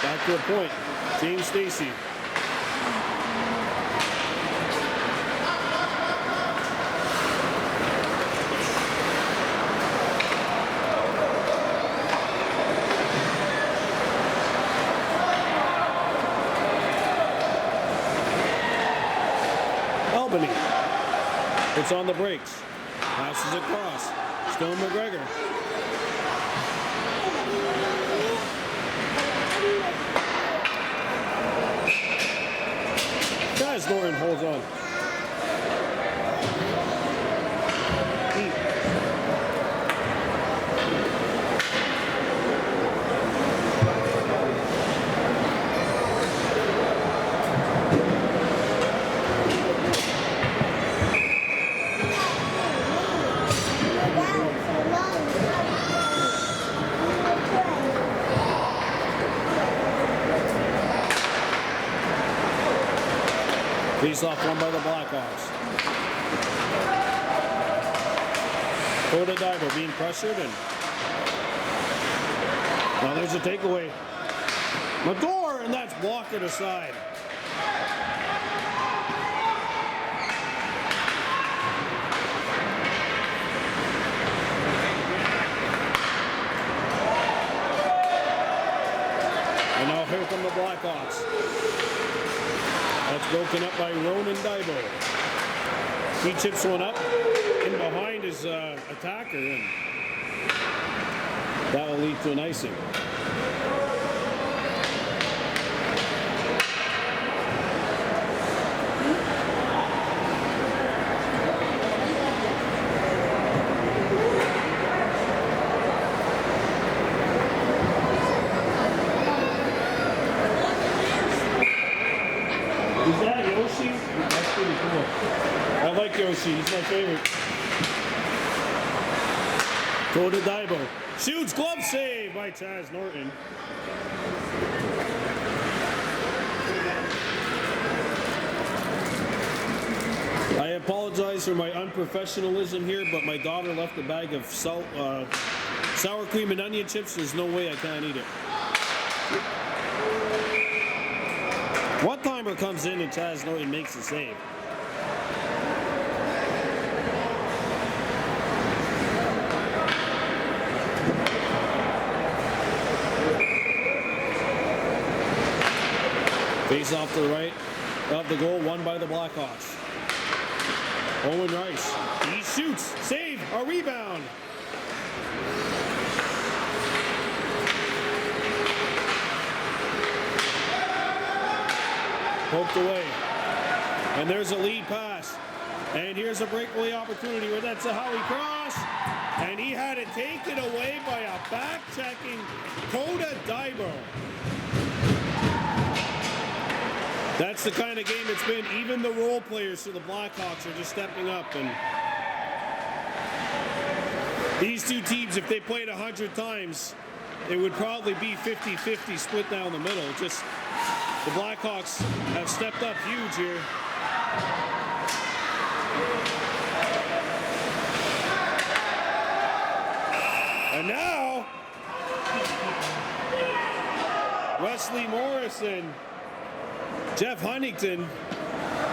Back to a point. James Stacy. It's on the brakes. Passes across. Stone McGregor. Chaz Norton holds on. Face off won by the Blackhawks. Koda Diver being pressured, and now there's a takeaway. The door, and that's blocked aside. And now here come the Blackhawks. That's broken up by Ronan Daibo. He chips one up in behind his attacker, and that will lead to an icing. Is that Yoshi? That's pretty cool. I like Yoshi. He's my favorite. Koda Daibo shoots, glove save by Chaz Norton. I apologize for my unprofessionalism here, but my daughter left a bag of sour cream and onion chips. There's no way I can't eat it. One timer comes in and Chaz Norton makes the save. Face off to the right of the goal, won by the Blackhawks. Owen Rice, he shoots, save, a rebound. Poked away. And there's a lead pass. And here's a breakaway opportunity where that's a Howie cross. And he had it taken away by a back-checking Koda Daibo. That's the kind of game it's been. Even the role players for the Blackhawks are just stepping up. And these two teams, if they played 100 times, it would probably be 50-50 split down the middle. Just the Blackhawks have stepped up huge here. And now, Wesley Morris and Jeff Huntington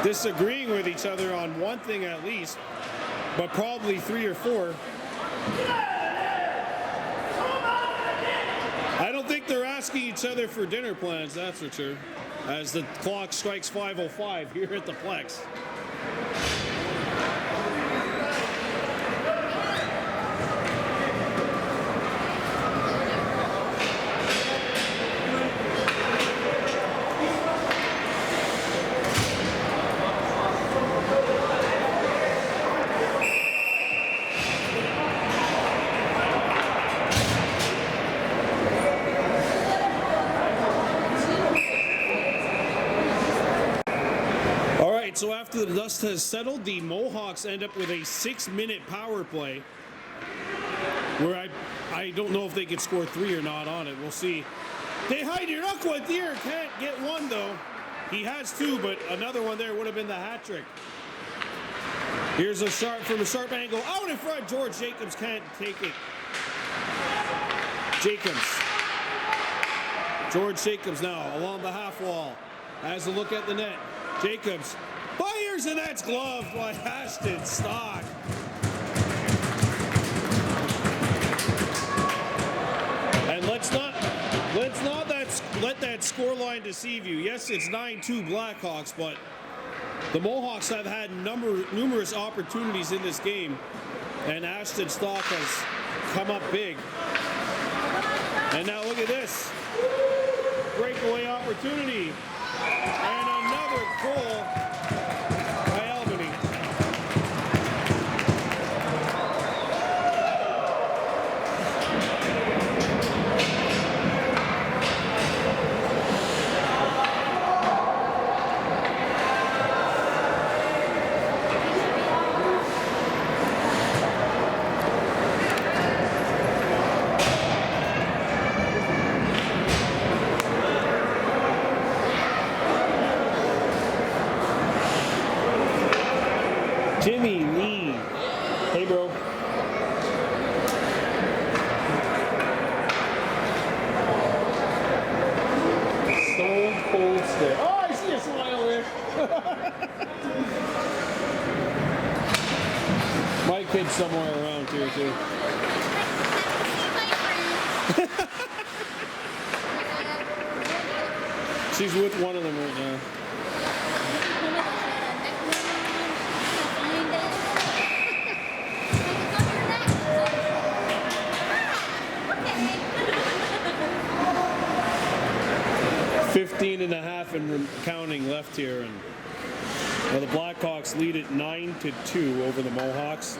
disagreeing with each other on one thing at least, but probably three or four. I don't think they're asking each other for dinner plans, that's for sure, as the clock strikes 5:05 here at the Plex. So after the dust has settled, the Mohawks end up with a 6-minute power play where I don't know if they could score 3 or not on it. We'll see. They hide your Aqua Deer can't get one though. He has 2, but another one there would have been the hat trick. Here's a sharp from a sharp angle out in front. George Jacobs can't take it. George Jacobs now along the half wall has a look at the net. Jacobs fires, and that's gloved by Ashton Stock. And let's not let that scoreline deceive you. Yes, it's 9-2 Blackhawks, but the Mohawks have had numerous opportunities in this game, and Ashton Stock has come up big. And now look at this. Breakaway opportunity. And another goal by Albany. Jimmy Lee. Hey, bro. Stone Cold Stare. Oh, I see a smile there. My kid's somewhere around here, too. She's with one of them right now. .5 and counting left here, and well, the Blackhawks lead it 9-2 over the Mohawks.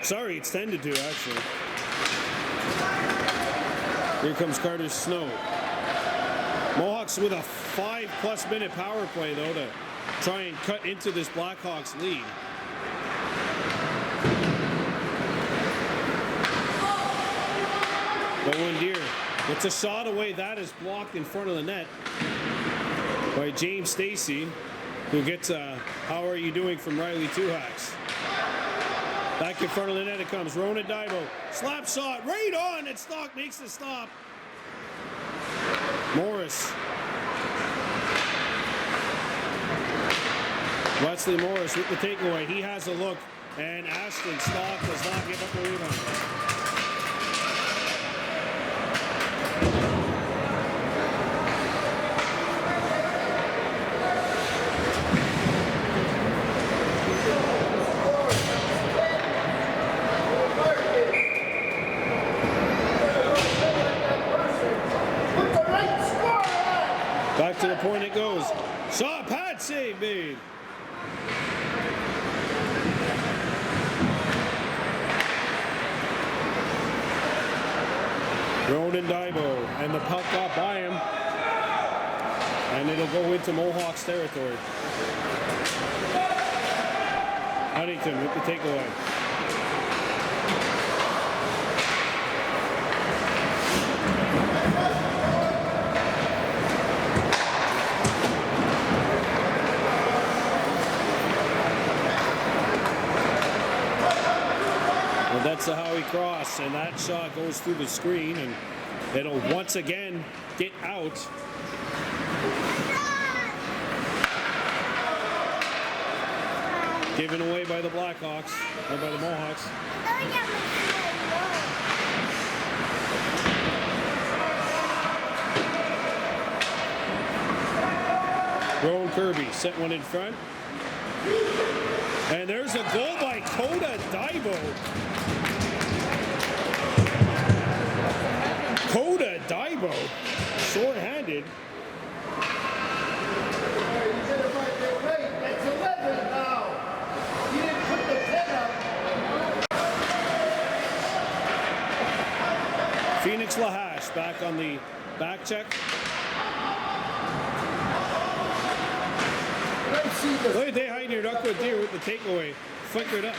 Sorry, it's 10-2 actually. Here comes Carter Snow. Mohawks with a 5+ minute power play though to try and cut into this Blackhawks lead. Bowen Deere gets a shot away. That is blocked in front of the net by James Stacey, who gets a "How are you doing?" from Riley Tuhacks. Back in front of the net it comes. Ronan Daibo. Slap shot right on. And Stock makes the stop. Morris. Wesley Morris with the takeaway. He has a look. And Ashton Stock does not give up the rebound. Back to the point it goes. Shot, pad save made. Ronan Daibo, and the puck got by him. And it'll go into Mohawks territory. Huntington with the takeaway. That's the Howie cross, and that shot goes through the screen, and it'll once again get out. Given away by the Blackhawks, or by the Mohawks. Rowan Kirby set one in front. And there's a goal by Coda Daibo. Coda Daibo, short-handed. That's 11 now. You didn't put the 10 up. Phoenix Lahash back on the back check. Look at Hayner Duckwood there with the takeaway. Flickered up.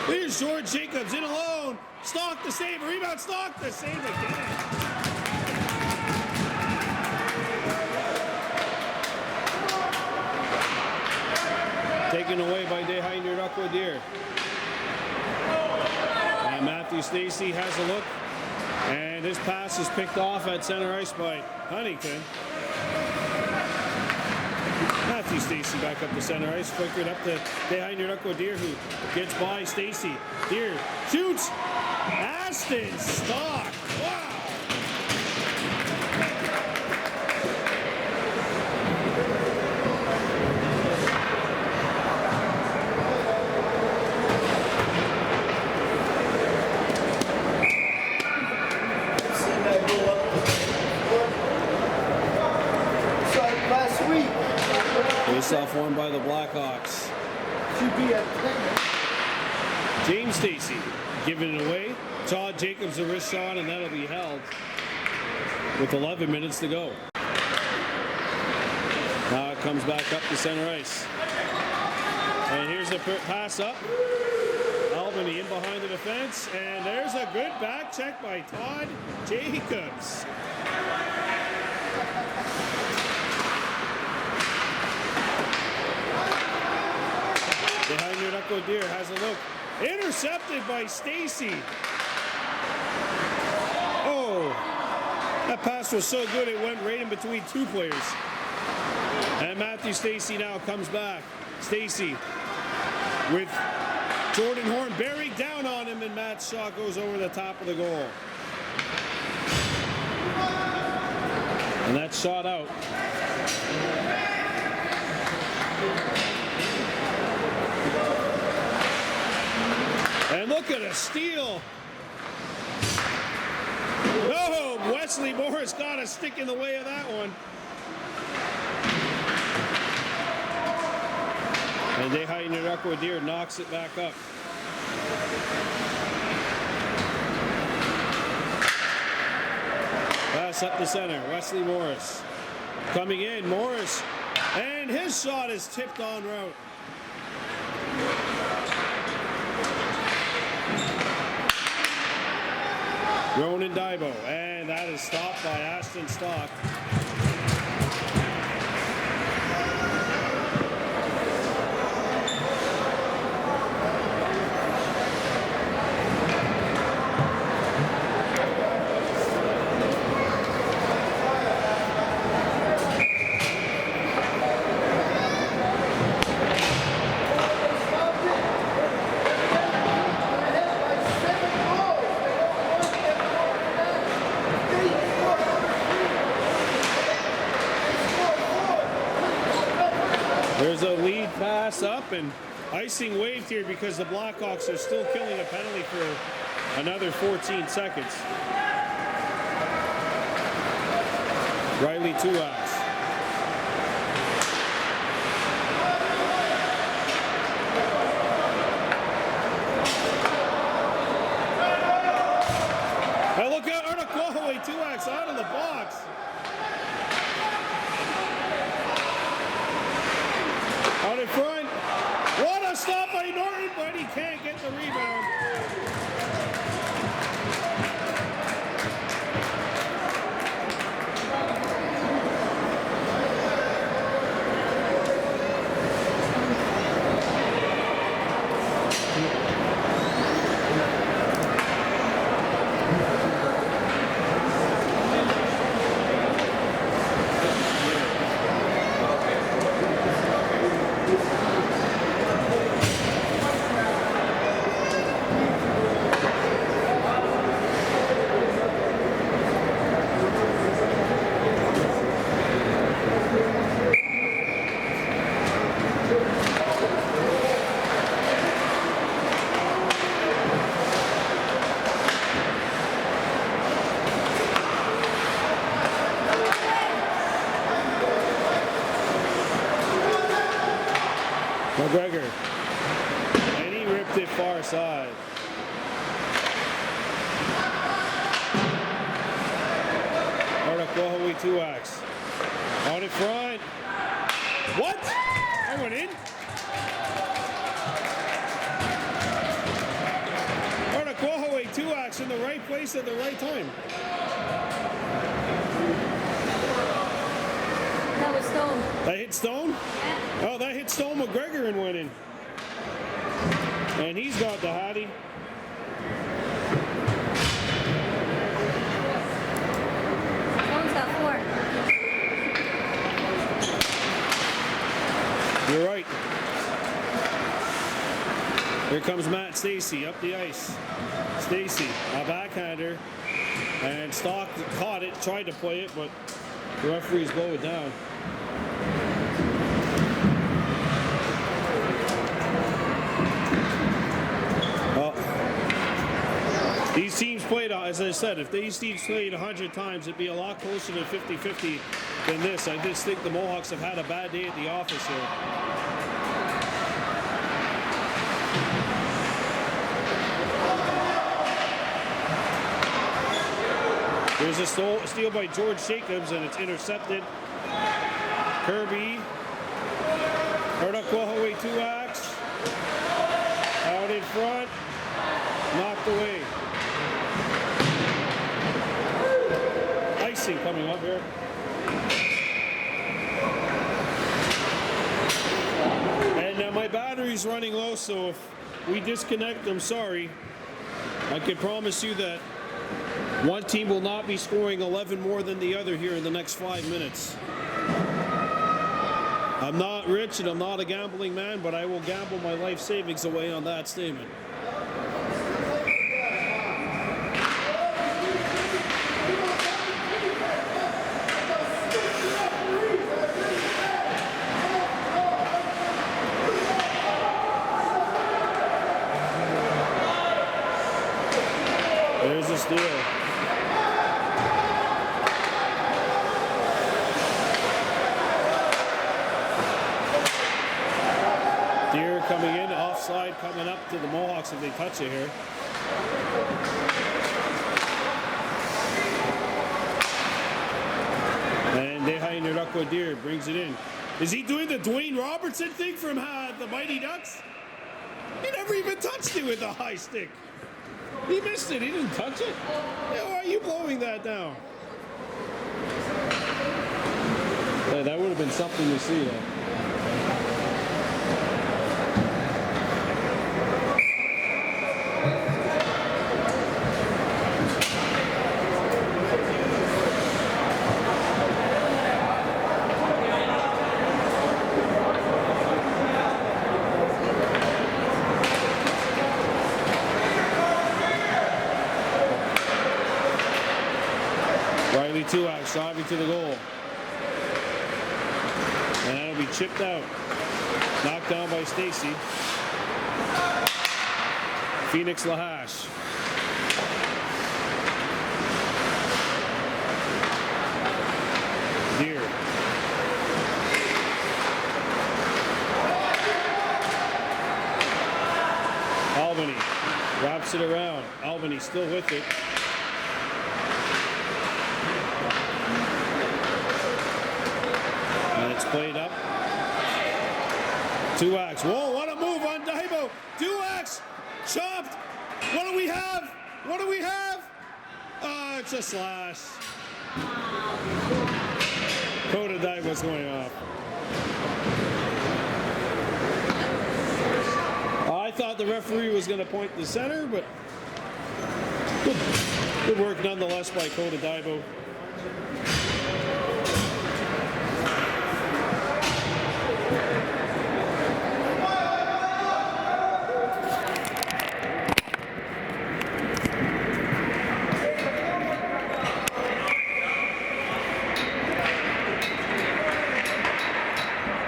Here's George Jacobs in alone. Stock the save. Rebound. Stock the save again. Taken away by Hayner Duckwood here. And Matthew Stacey has a look. And his pass is picked off at center ice by Huntington. Matthew Stacey back up the center ice, flickered up to Hayner Duckwood-Deer, who gets by Stacey. Deer shoots. Aston Stock. Wow. Face-off won by the Blackhawks. James Stacey giving it away. Todd Jacobs a wrist shot, and that'll be held with 11 minutes to go. Now it comes back up to center ice. And here's a pass up. Albany in behind the defense, and there's a good back check by Todd Jacobs. Deer has a look. Intercepted by Stacy. Oh, that pass was so good it went right in between two players. And Matthew Stacy now comes back. Stacy with Jordan Horn bearing down on him, and Matt's shot goes over the top of the goal. And that's shot out. And look at a steal. Oh, Wesley Morris got a stick in the way of that one. And Deer knocks it back up. Pass up the center. Wesley Morris coming in. Morris. And his shot is tipped on route. Ronan Dybo. And that is stopped by Ashton Stock. There's a lead pass up, and icing waved here because the Blackhawks are still killing a penalty for another 14 seconds. Riley Tuax. Now look out, Kahnawake, Tuax out of the box. Out in front. What a stop by Norton, but he can't get the rebound. McGregor, and he ripped it far side. Kahnawake Tuax out in front. What? That went in. Kahnawake Tuax in the right place at the right time. That was Stone. That hit Stone? Yeah. Oh, that hit Stone McGregor and went in. And he's got the Hattie. Stone's got 4. You're right. Here comes Matt Stacy up the ice. Stacy, a backhander. And Stock caught it, tried to play it, but the referees blow it down. These teams played, as I said, if these teams played 100 times, it'd be a lot closer to 50-50 than this. I just think the Mohawks have had a bad day at the office here. There's a steal by George Jacobs, and it's intercepted. Kirby. Kahnawake Tuax. Out in front. Knocked away. Icing coming up here. And Yeah, my battery's running low, so if we disconnect, I'm sorry. I can promise you that one team will not be scoring 11 more than the other here in the next 5 minutes. I'm not rich and I'm not a gambling man, but I will gamble my life savings away on that statement. There's a steal. Deer coming in, offside coming up to the Mohawks if they touch it here. And they hide it up with Deer, brings it in. Is he doing the Dwayne Robertson thing from the Mighty Ducks? He never even touched it with the high stick. He missed it. He didn't touch it. Yeah, why are you blowing that down? Yeah, that would have been something to see. Riley Tuak driving to the goal. And that'll be chipped out. Knocked down by Stacy. Phoenix Lahash. Deer. Albany wraps it around. Albany still with it. Played up. Tuax. Whoa, what a move on Daibo. Tuax chopped. What do we have? What do we have? It's a slash. Coda Daibo's going off. I thought the referee was going to point the center, but good work nonetheless by Coda Daibo.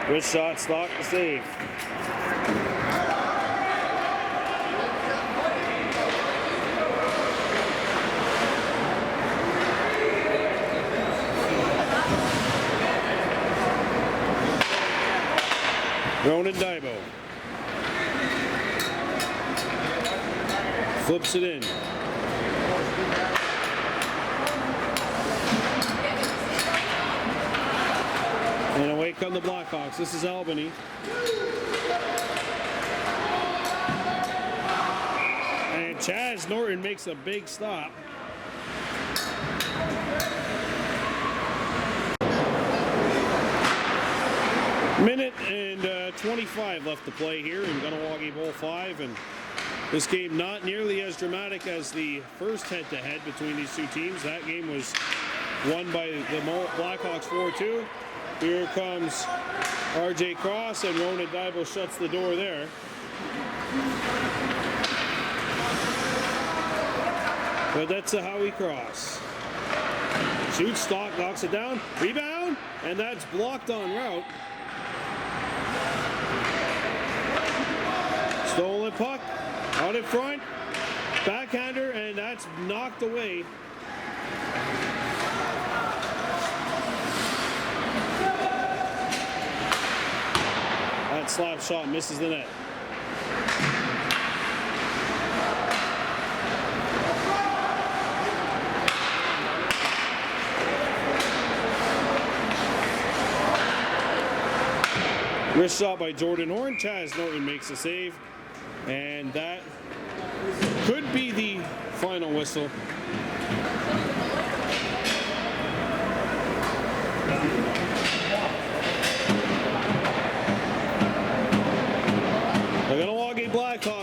Wrist shot, stock to save. Ronan Daibo. Flips it in. And away come the Blackhawks. This is Albany. And Chaz Norton makes a big stop. Minute and 25 left to play here in Kahnawake Bowl 5, and this game not nearly as dramatic as the first head-to-head between these two teams. That game was won by the Blackhawks 4-2. Here comes RJ Cross, and Ronan Daibo shuts the door there. But that's a Howie Cross. Shoots, stock, knocks it down, rebound, and that's blocked en route. Stolen puck, out in front, backhander, and that's knocked away. That slap shot misses the net. Wrist shot by Jordan Horn. Chaz Norton makes a save. And that could be the final whistle.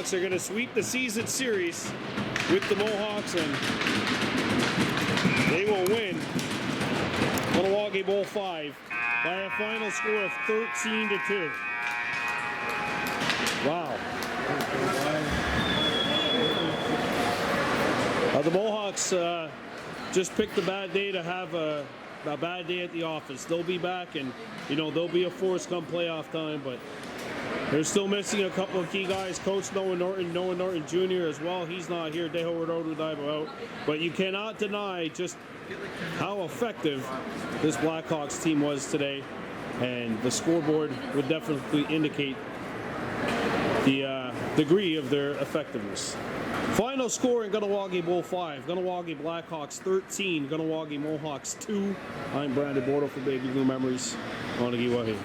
Mohawks are going to sweep the season series with the Mohawks, and they will win Kahnawake Bowl 5 by a final score of 13-2. Wow. The Mohawks just picked a bad day to have a bad day at the office. They'll be back, and they'll be a force come playoff time, but they're still missing a couple of key guys. Coach Noah Norton Jr. as well. He's not here. Deho Rodo Daibo out. But you cannot deny just how effective this Blackhawks team was today, and the scoreboard would definitely indicate the degree of their effectiveness. Final score in Kahnawake Bowl 5. Kahnawake Blackhawks 13, Kahnawake Mohawks 2. I'm Brandon Bordeaux for Baby Blue Memories. Kahnawake.